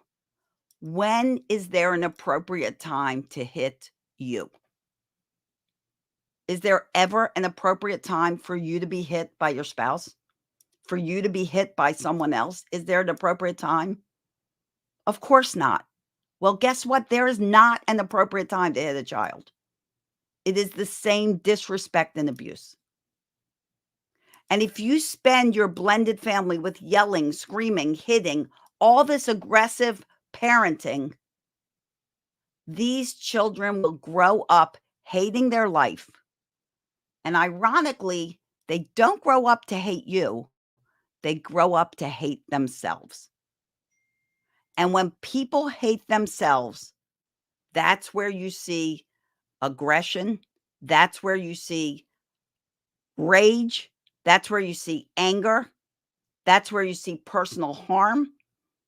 when is there an appropriate time to hit you? Is there ever an appropriate time for you to be hit by your spouse? For you to be hit by someone else? Is there an appropriate time? Of course not. Well, guess what? There is not an appropriate time to hit a child. It is the same disrespect and abuse. And if you spend your blended family with yelling, screaming, hitting, all this aggressive parenting, these children will grow up hating their life. And ironically, they don't grow up to hate you. They grow up to hate themselves. And when people hate themselves, that's where you see aggression. That's where you see rage. That's where you see anger. That's where you see personal harm.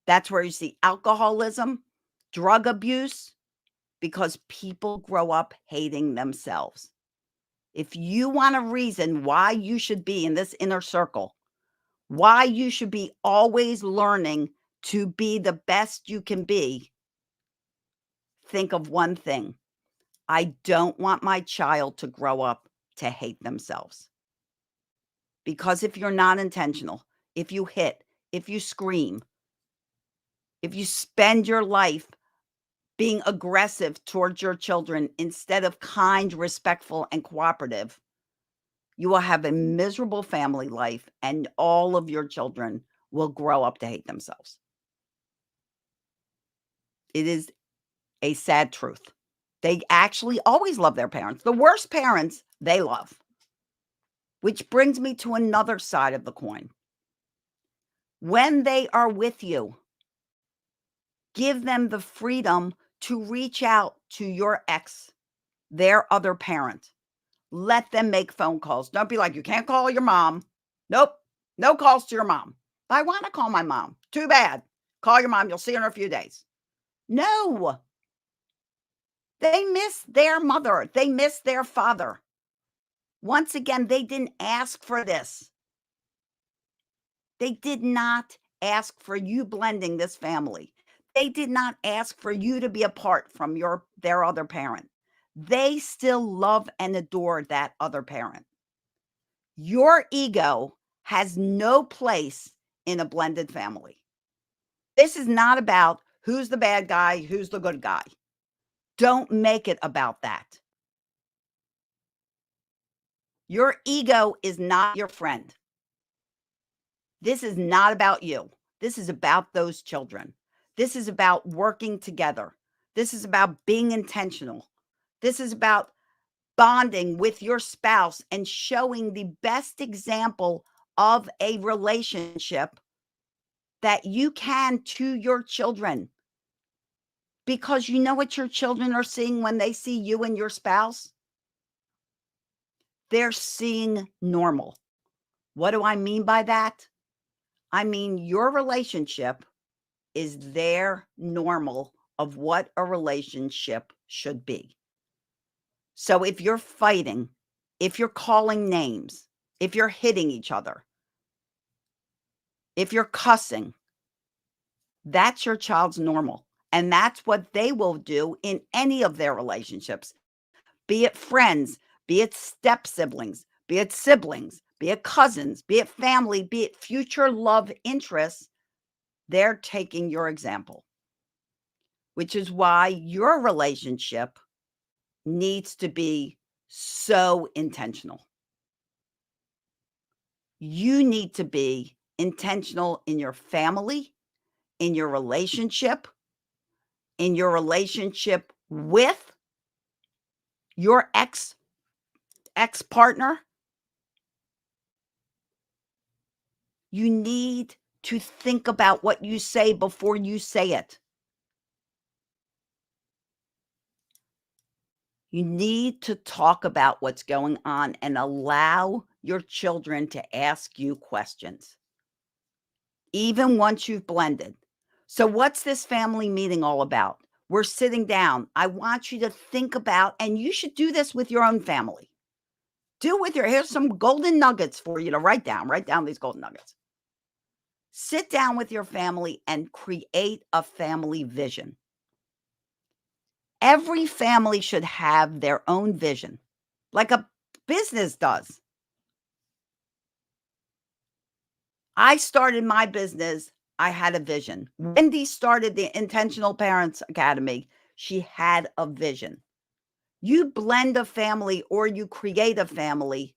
That's where you see alcoholism, drug abuse, because people grow up hating themselves. If you want a reason why you should be in this inner circle, why you should be always learning to be the best you can be, think of one thing. I don't want my child to grow up to hate themselves. Because if you're not intentional, if you hit, if you scream, if you spend your life being aggressive towards your children instead of kind, respectful, and cooperative, you will have a miserable family life and all of your children will grow up to hate themselves. It is a sad truth. They actually always love their parents. The worst parents, they love. Which brings me to another side of the coin. When they are with you, give them the freedom to reach out to your ex, their other parent. Let them make phone calls. Don't be like, you can't call your mom. Nope. No calls to your mom. I want to call my mom. Too bad. Call your mom. You'll see her in a few days. No. They miss their mother. They miss their father. Once again, they didn't ask for this. They did not ask for you blending this family. They did not ask for you to be apart from their other parent. They still love and adore that other parent. Your ego has no place in a blended family. This is not about who's the bad guy, who's the good guy. Don't make it about that. Your ego is not your friend. This is not about you. This is about those children. This is about working together. This is about being intentional. This is about bonding with your spouse and showing the best example of a relationship that you can to your children. Because you know what your children are seeing when they see you and your spouse? They're seeing normal. What do I mean by that? I mean, your relationship is their normal of what a relationship should be. So if you're fighting, if you're calling names, if you're hitting each other, if you're cussing, that's your child's normal. And that's what they will do in any of their relationships, be it friends, be it step siblings, be it cousins, be it family, be it future love interests. They're taking your example, which is why your relationship needs to be so intentional. You need to be intentional in your family, in your relationship with your ex-partner. You need to think about what you say before you say it. You need to talk about what's going on and allow your children to ask you questions, even once you've blended. So what's this family meeting all about? We're sitting down. I want you to think about, and you should do this with your own family. Here's some golden nuggets for you to write down. Write down these golden nuggets. Sit down with your family and create a family vision. Every family should have their own vision, like a business does. I started my business. I had a vision. Wendy started the Intentional Parents Academy. She had a vision. You blend a family or you create a family,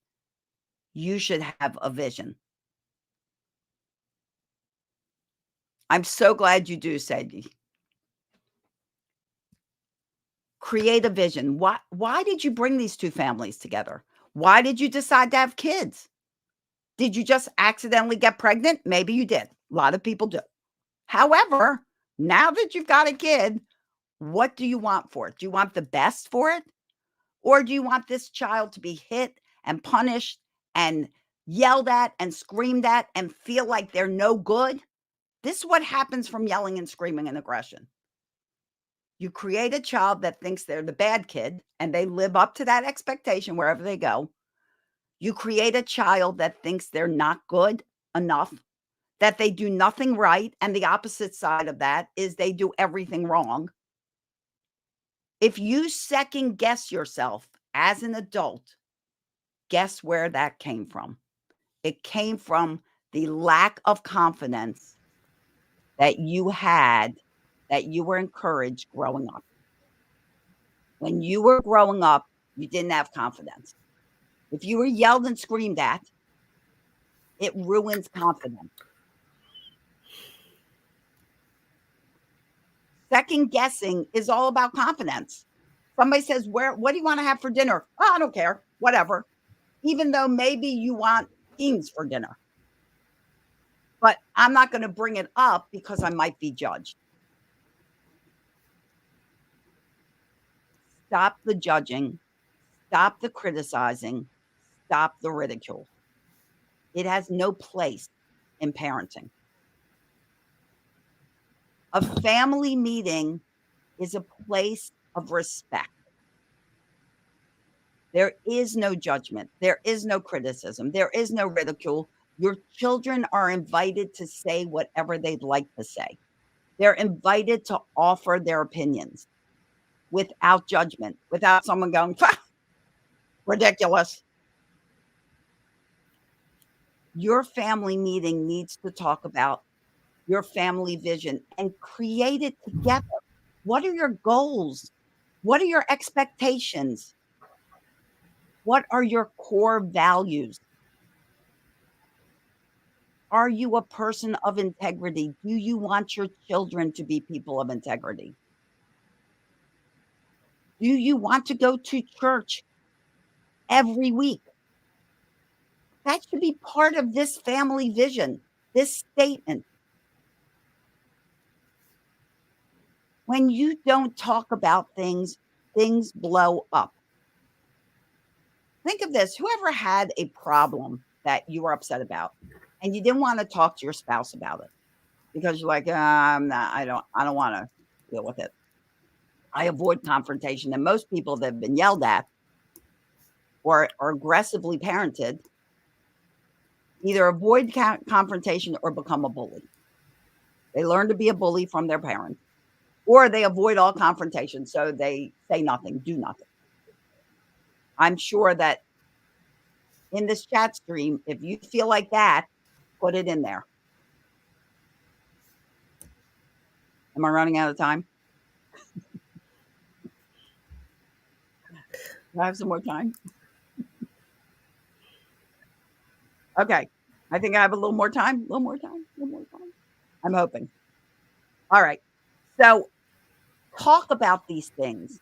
you should have a vision. I'm so glad you do, Sadie. Create a vision. Why did you bring these two families together? Why did you decide to have kids? Did you just accidentally get pregnant? Maybe you did. A lot of people do. However, now that you've got a kid, what do you want for it? Do you want the best for it? Or do you want this child to be hit and punished and yelled at and screamed at and feel like they're no good? This is what happens from yelling and screaming and aggression. You create a child that thinks they're the bad kid and they live up to that expectation wherever they go. You create a child that thinks they're not good enough, that they do nothing right. And the opposite side of that is they do everything wrong. If you second guess yourself as an adult, guess where that came from? It came from the lack of confidence that you had, that you were encouraged growing up. When you were growing up, you didn't have confidence. If you were yelled and screamed at, it ruins confidence. Second guessing is all about confidence. Somebody says, what do you want to have for dinner? Oh, I don't care, whatever. Even though maybe you want beans for dinner. But I'm not going to bring it up because I might be judged. Stop the judging. Stop the criticizing. Stop the ridicule. It has no place in parenting. A family meeting is a place of respect. There is no judgment. There is no criticism. There is no ridicule. Your children are invited to say whatever they'd like to say. They're invited to offer their opinions without judgment, without someone going, ridiculous. Your family meeting needs to talk about your family vision and create it together. What are your goals? What are your expectations? What are your core values? Are you a person of integrity? Do you want your children to be people of integrity? Do you want to go to church every week? That should be part of this family vision, this statement. When you don't talk about things, things blow up. Think of this. Whoever had a problem that you were upset about and you didn't want to talk to your spouse about it because you're like, I don't want to deal with it. I avoid confrontation. And most people that have been yelled at or are aggressively parented either avoid confrontation or become a bully. They learn to be a bully from their parents, or they avoid all confrontation. So they say nothing, do nothing. I'm sure that in this chat stream, if you feel like that, put it in there. Am I running out of time? Do I have some more time? Okay. I think I have a little more time. I'm hoping. All right. So talk about these things.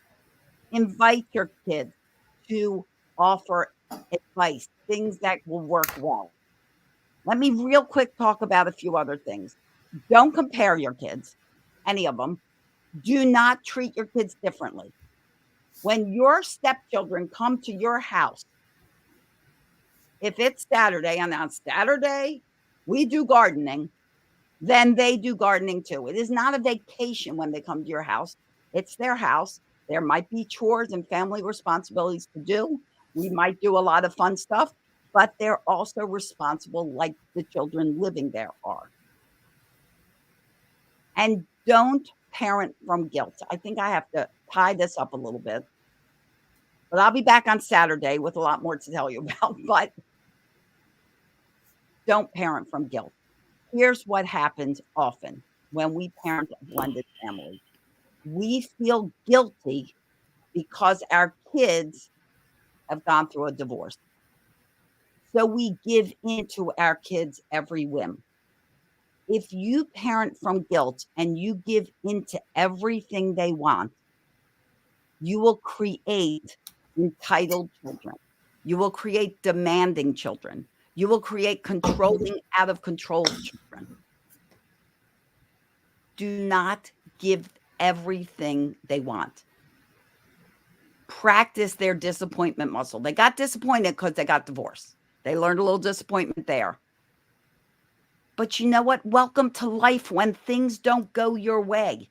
Invite your kids to offer advice, things that will work well. Let me real quick talk about a few other things. Don't compare your kids, any of them. Do not treat your kids differently. When your stepchildren come to your house, if it's Saturday, and on Saturday we do gardening, then they do gardening too. It is not a vacation when they come to your house. It's their house. There might be chores and family responsibilities to do. We might do a lot of fun stuff, but they're also responsible like the children living there are. And don't parent from guilt. I think I have to tie this up a little bit, but I'll be back on Saturday with a lot more to tell you about, but don't parent from guilt. Here's what happens often when we parent a blended family. We feel guilty because our kids have gone through a divorce. So we give in to our kids' every whim. If you parent from guilt and you give into everything they want, you will create entitled children. You will create demanding children. You will create controlling, out of control children. Do not give everything they want. Practice their disappointment muscle. They got disappointed because they got divorced. They learned a little disappointment there. But you know what? Welcome to life when things don't go your way.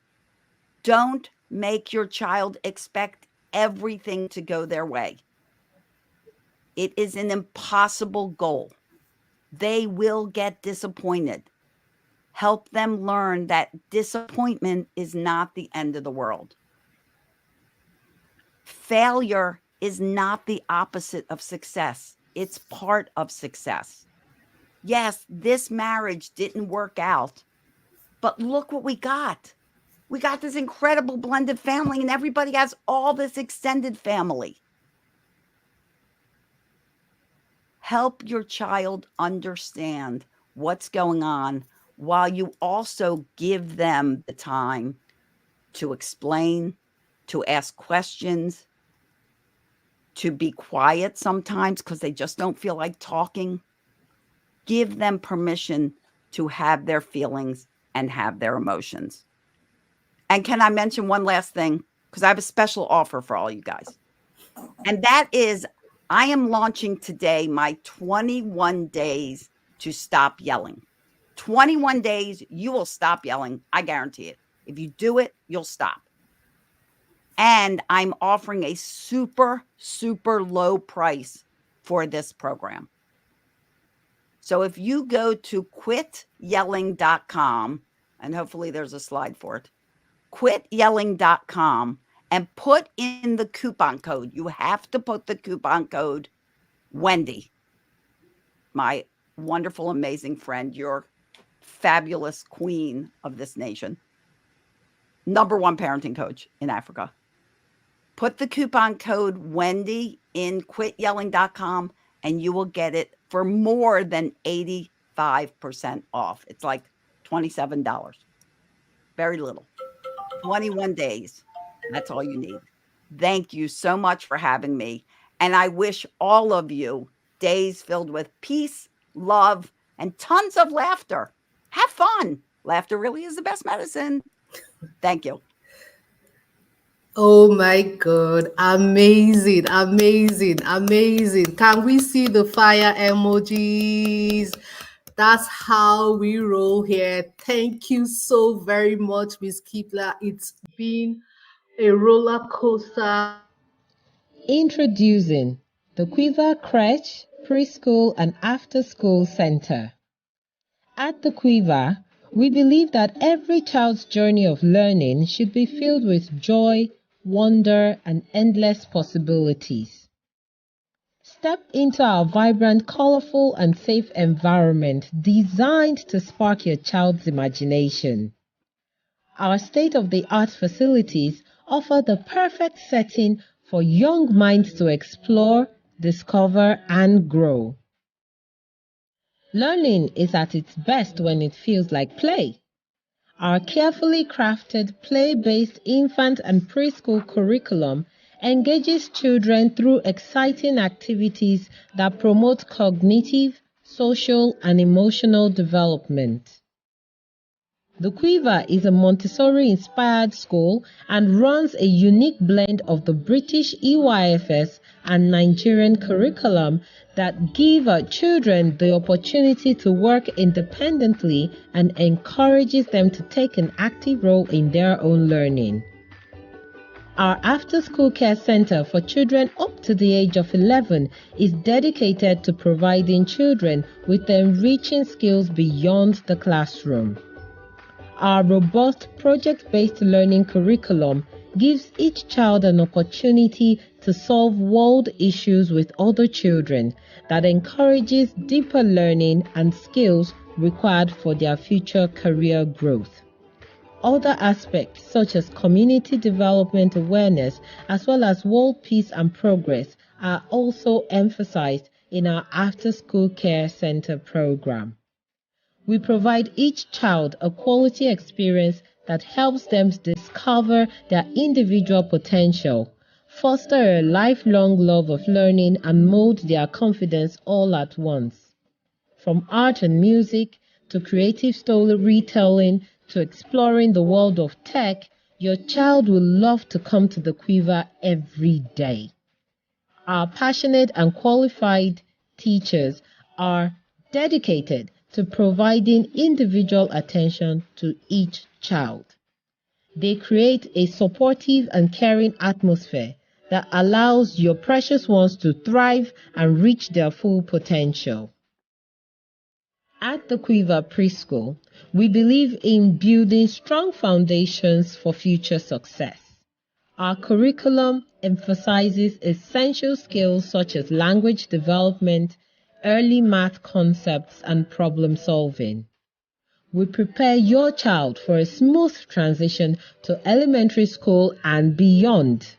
Don't make your child expect everything to go their way. It is an impossible goal. They will get disappointed. Help them learn that disappointment is not the end of the world. Failure is not the opposite of success. It's part of success. Yes, this marriage didn't work out, but look what we got. We got this incredible blended family, and everybody has all this extended family. Help your child understand what's going on while you also give them the time to explain, to ask questions, to be quiet sometimes because they just don't feel like talking. Give them permission to have their feelings and have their emotions. And can I mention one last thing? Because I have a special offer for all you guys. And that is, I am launching today my 21 days to stop yelling. 21 days, you will stop yelling. I guarantee it. If you do it, you'll stop. And I'm offering a super, super low price for this program. So if you go to quityelling.com, and hopefully there's a slide for it, quityelling.com, and put in the coupon code. You have to put the coupon code Wendy, my wonderful, amazing friend, your fabulous queen of this nation, #1 parenting coach in Africa. Put the coupon code Wendy in quityelling.com and you will get it for more than 85% off. It's like $27. Very little. 21 days. That's all you need. Thank you so much for having me. And I wish all of you days filled with peace, love, and tons of laughter. Have fun. Laughter really is the best medicine. Thank you. Oh my God. Amazing, amazing, amazing. Can we see the fire emojis? That's how we roll here. Thank you so very much, Miss Kibler. It's been a roller coaster. Introducing the Quiver Crèche Preschool and After School Center. At the Quiver, we believe that every child's journey of learning should be filled with joy, wonder, and endless possibilities. Step into our vibrant, colorful, and safe environment designed to spark your child's imagination. Our state-of-the-art facilities offer the perfect setting for young minds to explore, discover, and grow. Learning is at its best when it feels like play. Our carefully crafted play-based infant and preschool curriculum engages children through exciting activities that promote cognitive, social, and emotional development. The Quiver is a Montessori-inspired school and runs a unique blend of the British EYFS and Nigerian curriculum that give our children the opportunity to work independently and encourages them to take an active role in their own learning. Our after-school care center for children up to the age of 11 is dedicated to providing children with enriching skills beyond the classroom. Our robust project-based learning curriculum gives each child an opportunity to solve world issues with other children that encourages deeper learning and skills required for their future career growth. Other aspects such as community development awareness as well as world peace and progress are also emphasized in our after-school care center program. We provide each child a quality experience that helps them discover their individual potential, foster a lifelong love of learning, and mold their confidence all at once. From art and music to creative storytelling to exploring the world of tech, your child will love to come to the Quiver every day. Our passionate and qualified teachers are dedicated to providing individual attention to each child. They create a supportive and caring atmosphere that allows your precious ones to thrive and reach their full potential. At the Quiver Preschool, we believe in building strong foundations for future success. Our curriculum emphasizes essential skills such as language development, early math concepts, and problem solving. We prepare your child for a smooth transition to elementary school and beyond.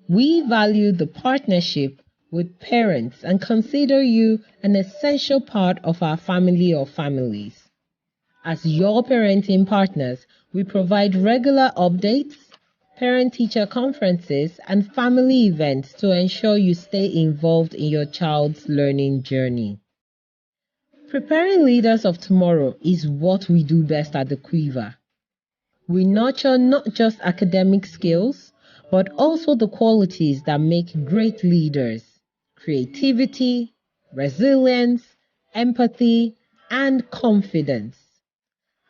We value the partnership with parents and consider you an essential part of our family of families. As your parenting partners, We provide regular updates, parent-teacher conferences, and family events to ensure you stay involved in your child's learning journey. Preparing leaders of tomorrow is what we do best at the Quiver. We nurture not just academic skills, but also the qualities that make great leaders: creativity, resilience, empathy, and confidence.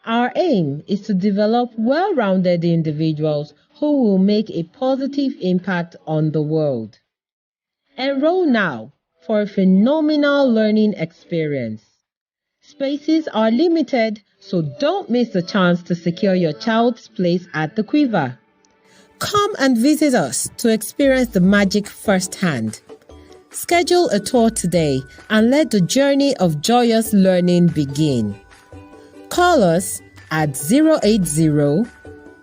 Our aim is to develop well-rounded individuals who will make a positive impact on the world. Enroll now for a phenomenal learning experience. Spaces are limited, so don't miss the chance to secure your child's place at the Quiver. Come and visit us to experience the magic firsthand. Schedule a tour today and let the journey of joyous learning begin. Call us at 080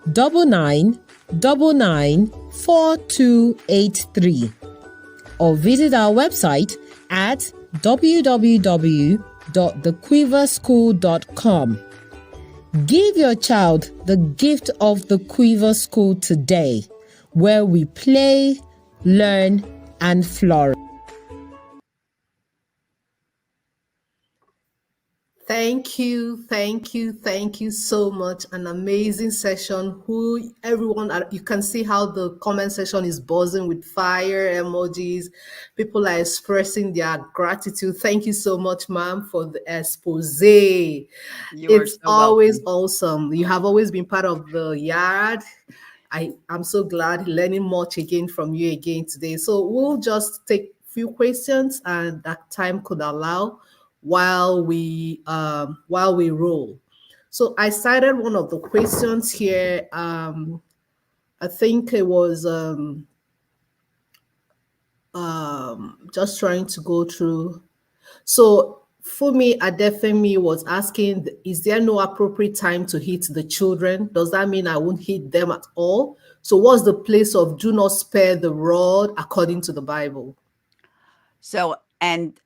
9999 4283 or visit our website at www.thequiverschool.com. Give your child the gift of the Quiver School today, where we play, learn, and flourish. Thank you so much. An amazing session. You can see how the comment section is buzzing with fire emojis. People are expressing their gratitude. Thank you so much, ma'am, for the expose. It's always awesome. You have always been part of the yard. I'm so glad learning much again from you again today. So we'll just take a few questions and that time could allow while we roll. So I cited one of the questions here. I think it was just trying to go through. So Fumi Adefemi was asking, is there no appropriate time to hit the children? Does that mean I won't hit them at all? So what's the place of do not spare the rod according to the Bible? So, and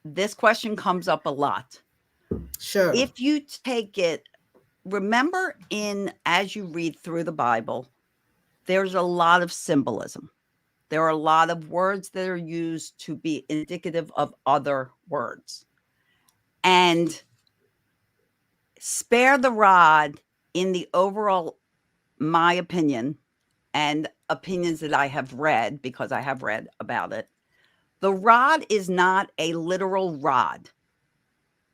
this question comes up a lot. Sure. If you take it, remember as you read through the Bible, there's a lot of symbolism. There are a lot of words that are used to be indicative of other words. And spare the rod, in the overall, my opinion, and opinions that I have read, because I have read about it, the rod is not a literal rod.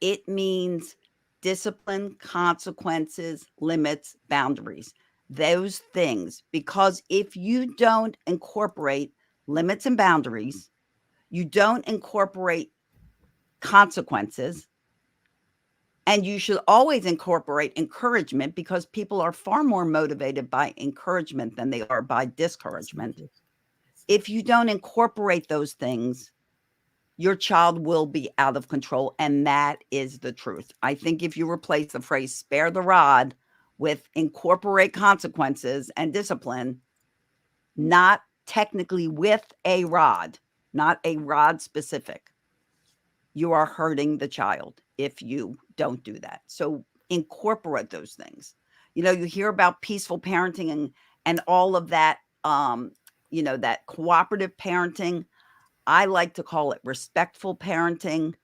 It means discipline, consequences, limits, boundaries, those things. Because if you don't incorporate limits and boundaries, you don't incorporate consequences, and you should always incorporate encouragement, because people are far more motivated by encouragement than they are by discouragement. If you don't incorporate those things, your child will be out of control. And that is the truth. I think if you replace the phrase spare the rod with incorporate consequences and discipline, not technically with a rod, not a rod specific, you are hurting the child if you don't do that. So incorporate those things. You hear about peaceful parenting and all of that, that cooperative parenting. I like to call it respectful parenting.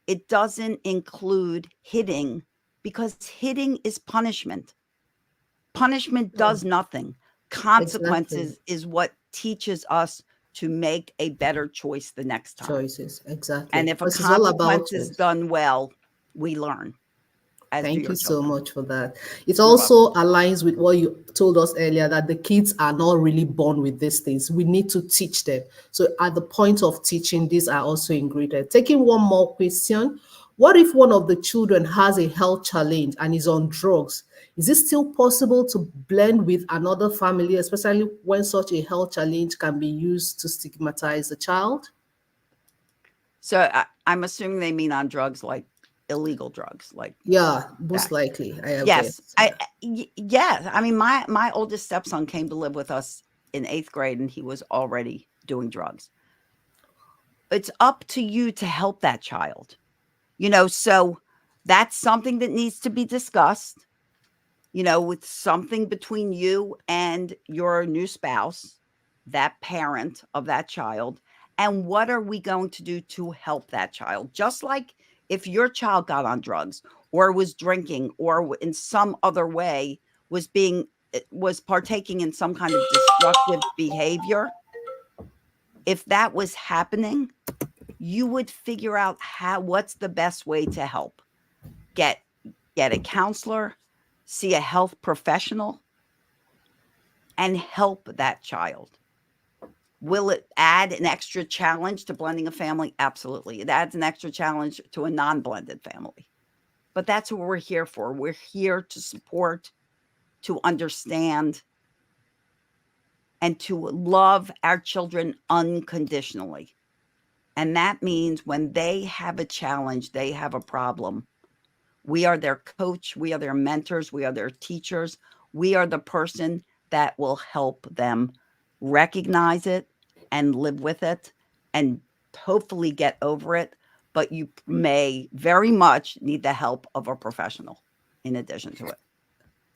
It doesn't include hitting, because hitting is punishment. Punishment does nothing. Consequences is what teaches us to make a better choice the next time. Choices, exactly. And if a consequence is done well, we learn. Thank you so much for that. It also aligns with what you told us earlier, that the kids are not really born with these things. We need to teach them. So at the point of teaching, these are also ingrained. Taking one more question. What if one of the children has a health challenge and is on drugs? Is it still possible to blend with another family, especially when such a health challenge can be used to stigmatize the child? So I'm assuming they mean on drugs, like illegal drugs, like most likely. Yes. Yes. I mean, my oldest stepson came to live with us in 8th grade, and he was already doing drugs. It's up to you to help that child, so that's something that needs to be discussed. with something between you and your new spouse, that parent of that child, and what are we going to do to help that child? Just like if your child got on drugs or was drinking or in some other way was partaking in some kind of destructive behavior, if that was happening, you would figure out what's the best way to help. Get a counselor, see a health professional, and help that child. Will it add an extra challenge to blending a family? Absolutely. It adds an extra challenge to a non-blended family. But that's what we're here for. We're here to support, to understand, and to love our children unconditionally. And that means when they have a challenge, they have a problem, we are their coach, we are their mentors, we are their teachers. We are the person that will help them recognize it and live with it and hopefully get over it. But you may very much need the help of a professional in addition to it.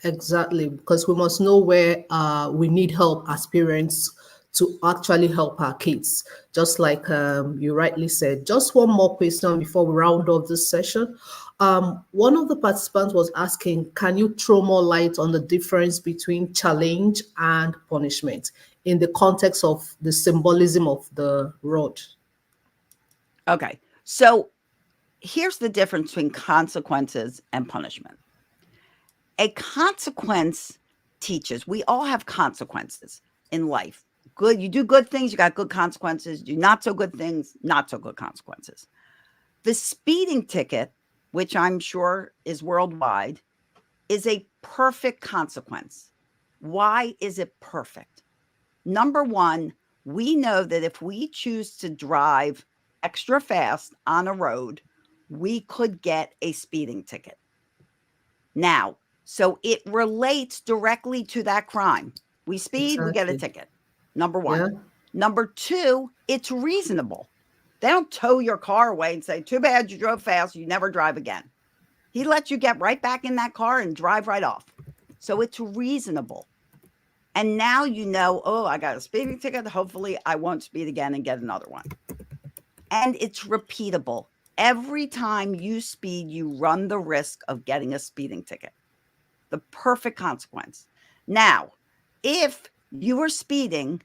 Exactly, because we must know where we need help as parents to actually help our kids. Just like you rightly said. Just one more question before we round off this session. One of the participants was asking, can you throw more light on the difference between challenge and punishment in the context of the symbolism of the rod? Okay, so here's the difference between consequences and punishment. A consequence teaches. We all have consequences in life. Good, you do good things, you got good consequences. Do not so good things, not so good consequences. The speeding ticket, which I'm sure is worldwide, is a perfect consequence. Why is it perfect? Number one, we know that if we choose to drive extra fast on a road, we could get a speeding ticket. Now, so it relates directly to that crime. We speed, we get a ticket. Number one. Yeah. Number two, it's reasonable. They don't tow your car away and say, too bad you drove fast, you never drive again. He lets you get right back in that car and drive right off. So it's reasonable. And now you know, oh, I got a speeding ticket. Hopefully I won't speed again and get another one. And it's repeatable. Every time you speed, you run the risk of getting a speeding ticket. The perfect consequence. Now, if you were speeding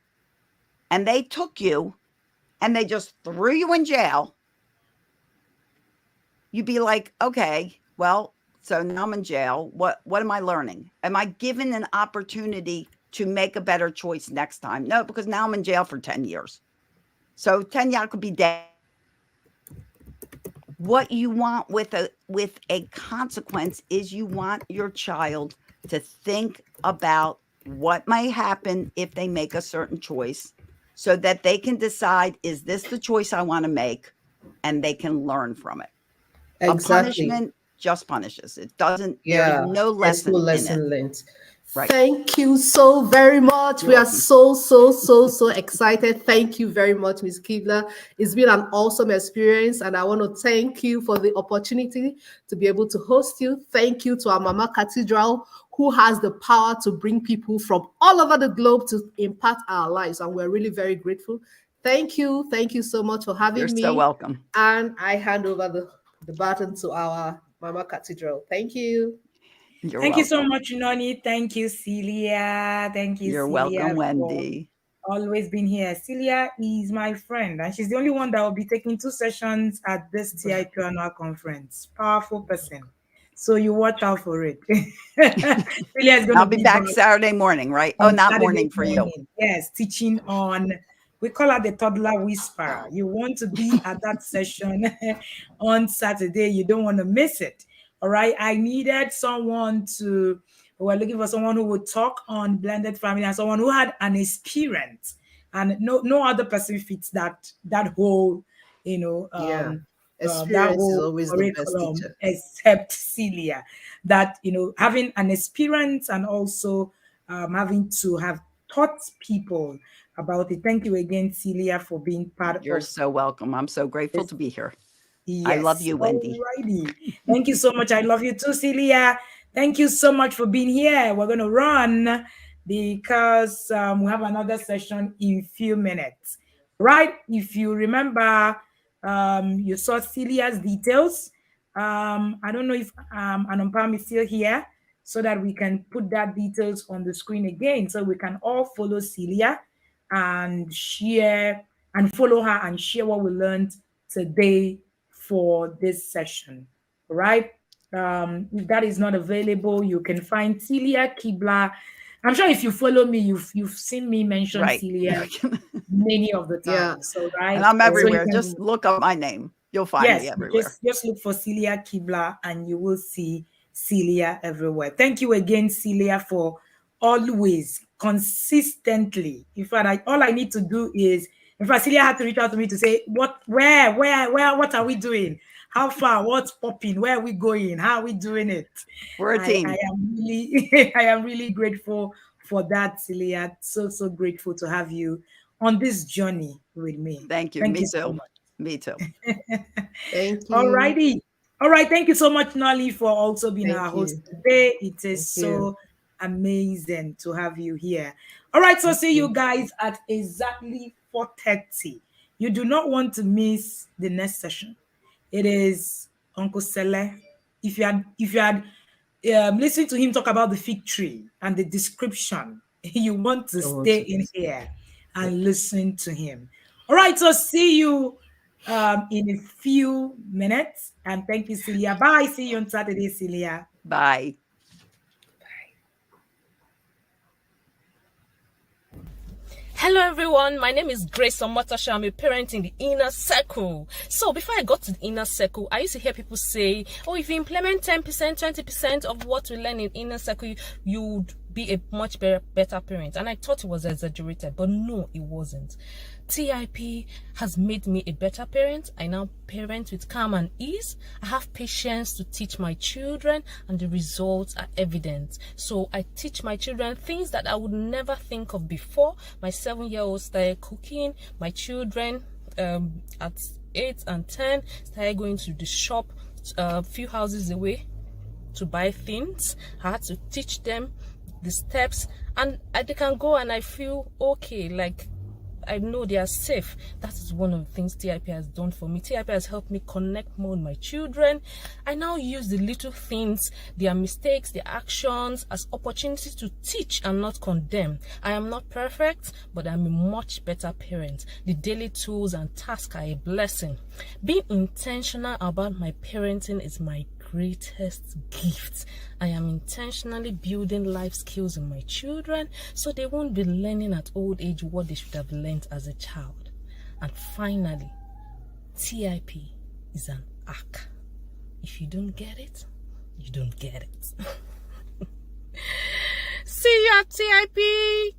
and they took you and they just threw you in jail, you'd be like, okay, well, so now I'm in jail. What am I learning? Am I given an opportunity to make a better choice next time? No, because now I'm in jail for 10 years. So 10 years could be dead. What you want with a consequence is you want your child to think about what may happen if they make a certain choice so that they can decide, is this the choice I want to make? And they can learn from it. Exactly. A punishment just punishes. It doesn't, there is no lesson, learned. Right. Thank you so very much. We are so excited. Thank you very much, Ms. Kibler. It's been an awesome experience, and I want to thank you for the opportunity to be able to host you. Thank you to our Mama Cathedral, who has the power to bring people from all over the globe to impact our lives, and we're really very grateful. Thank you. Thank you so much for having me. You're so welcome. And I hand over the baton to our Mama Cathedral. Thank you. Thank you so much, Noni. Thank you, Celia. Thank you, You're Celia, welcome, Wendy. Always been here. Celia is my friend, and she's the only one that will be taking 2 sessions at this TIP annual conference. Powerful person. So you watch out for it. Celia is going I'll be back Saturday morning, right? Oh, not Saturday morning for you. Yes, teaching on, we call her the toddler whisperer. You want to be at that session on Saturday. You don't want to miss it. All right. I needed someone we were looking for someone who would talk on blended family and someone who had an experience, and no other person fits that whole, experience that whole is always the best teacher. Except Celia, that, having an experience and also having to have taught people about it. Thank you again, Celia, for being part of. You're so welcome. I'm so grateful to be here. Yes. I love you, Wendy. Alrighty. Thank you so much. I love you too, Celia. Thank you so much for being here. We're going to run because we have another session in few minutes. Right? If you remember, you saw Celia's details. I don't know if Anumpam is still here so that we can put that details on the screen again so we can all follow Celia and share and follow her and share what we learned today for this session. Right? If that is not available, you can find Celia Kibler. I'm sure if you follow me, you've seen me mention Celia many of the time. Yeah. So right, and I'm everywhere. So just look up my name. You'll find me everywhere. Just look for Celia Kibler and you will see Celia everywhere. Thank you again, Celia, for always consistently. In fact, all I need to do is, in fact, Celia had to reach out to me to say, what are we doing? How far? What's popping? Where are we going? How are we doing it? We're a team. I am really, I am really grateful for that, Celia. So grateful to have you on this journey with me. Thank you. Thank me you too. so much. Me too. Thank you. All righty. All right. Thank you so much, Nolly, for also being our host today. It is so amazing to have you here. All right. So see you guys at exactly 4:30. You do not want to miss the next session. It is Uncle Sele. If you had listened to him talk about the fig tree and the description, you want to stay in here and listen to him. All right, so see you in a few minutes. And thank you, Celia. Bye. See you on Saturday, Celia. Bye. Hello everyone, my name is Grace Omotosha. I'm a parent in the inner circle. So before I got to the inner circle, I used to hear people say, oh, if you implement 10%, 20% of what we learn in inner circle, you'd be a much better parent. And I thought it was exaggerated, but no, it wasn't. TIP has made me a better parent. I now parent with calm and ease. I have patience to teach my children, and the results are evident. So I teach my children things that I would never think of before. My 7-year-old started cooking. My children at 8 and 10 started going to the shop a few houses away to buy things. I had to teach them the steps, and they can go, and I feel okay, like I know they are safe. That is one of the things TIP has done for me. TIP has helped me connect more with my children. I now use the little things, their mistakes, their actions as opportunities to teach and not condemn. I am not perfect, but I'm a much better parent. The daily tools and tasks are a blessing. Being intentional about my parenting is my greatest gift. I am intentionally building life skills in my children so they won't be learning at old age what they should have learned as a child. And finally, TIP is an arc. If you don't get it, you don't get it. See you at TIP.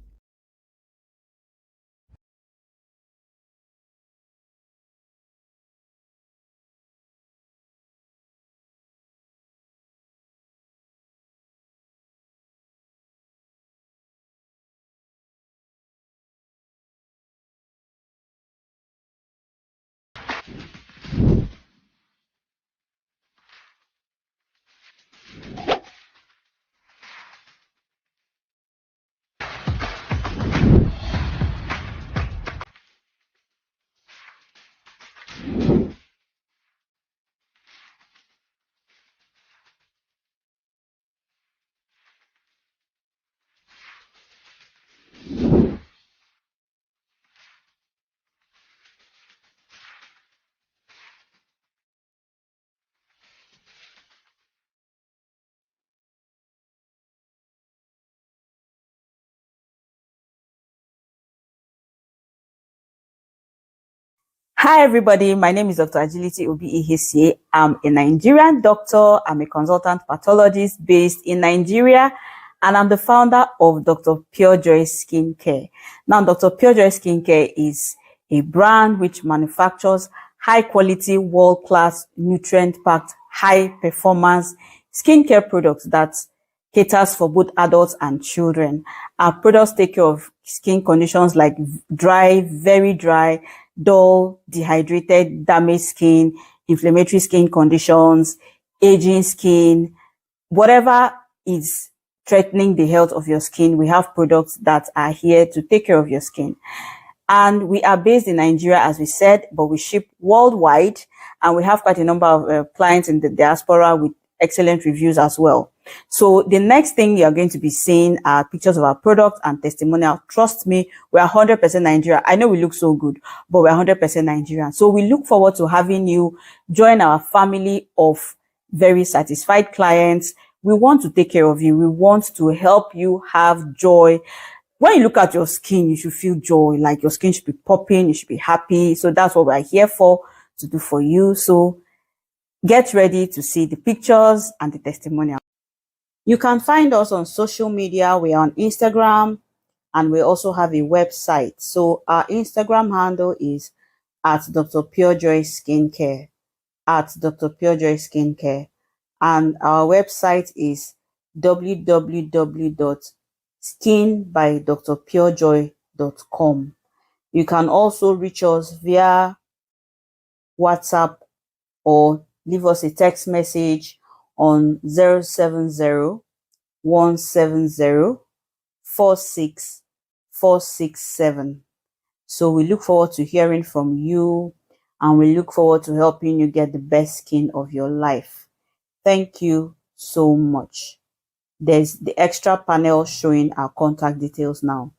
Hi, everybody. My name is Dr. Agility Obi Ihesie. I'm a Nigerian doctor. I'm a consultant pathologist based in Nigeria, and I'm the founder of Dr. Pure Joy Skincare. Now, Dr. Pure Joy Skincare is a brand which manufactures high-quality, world-class, nutrient-packed, high-performance skincare products that caters for both adults and children. Our products take care of skin conditions like dry, very dry, dull, dehydrated, damaged skin, inflammatory skin conditions, aging skin, whatever is threatening the health of your skin, we have products that are here to take care of your skin. And we are based in Nigeria, as we said, but we ship worldwide, and we have quite a number of clients in the diaspora with excellent reviews as well. So the next thing you're going to be seeing are pictures of our products and testimonial. Trust me, we're 100% Nigeria. I know we look so good, but we're 100% Nigerian. So we look forward to having you join our family of very satisfied clients. We want to take care of you. We want to help you have joy. When you look at your skin, you should feel joy, like your skin should be popping, you should be happy. So that's what we're here for, to do for you. So get ready to see the pictures and the testimonial. You can find us on social media. We are on Instagram, and we also have a website. So our Instagram handle is at Dr. Purejoy Skincare, at Dr. Purejoy Skincare. And our website is www.skinbydrpurejoy.com. You can also reach us via WhatsApp or leave us a text message on 070-170-46467. So we look forward to hearing from you, and we look forward to helping you get the best skin of your life. Thank you so much. There's the extra panel showing our contact details now.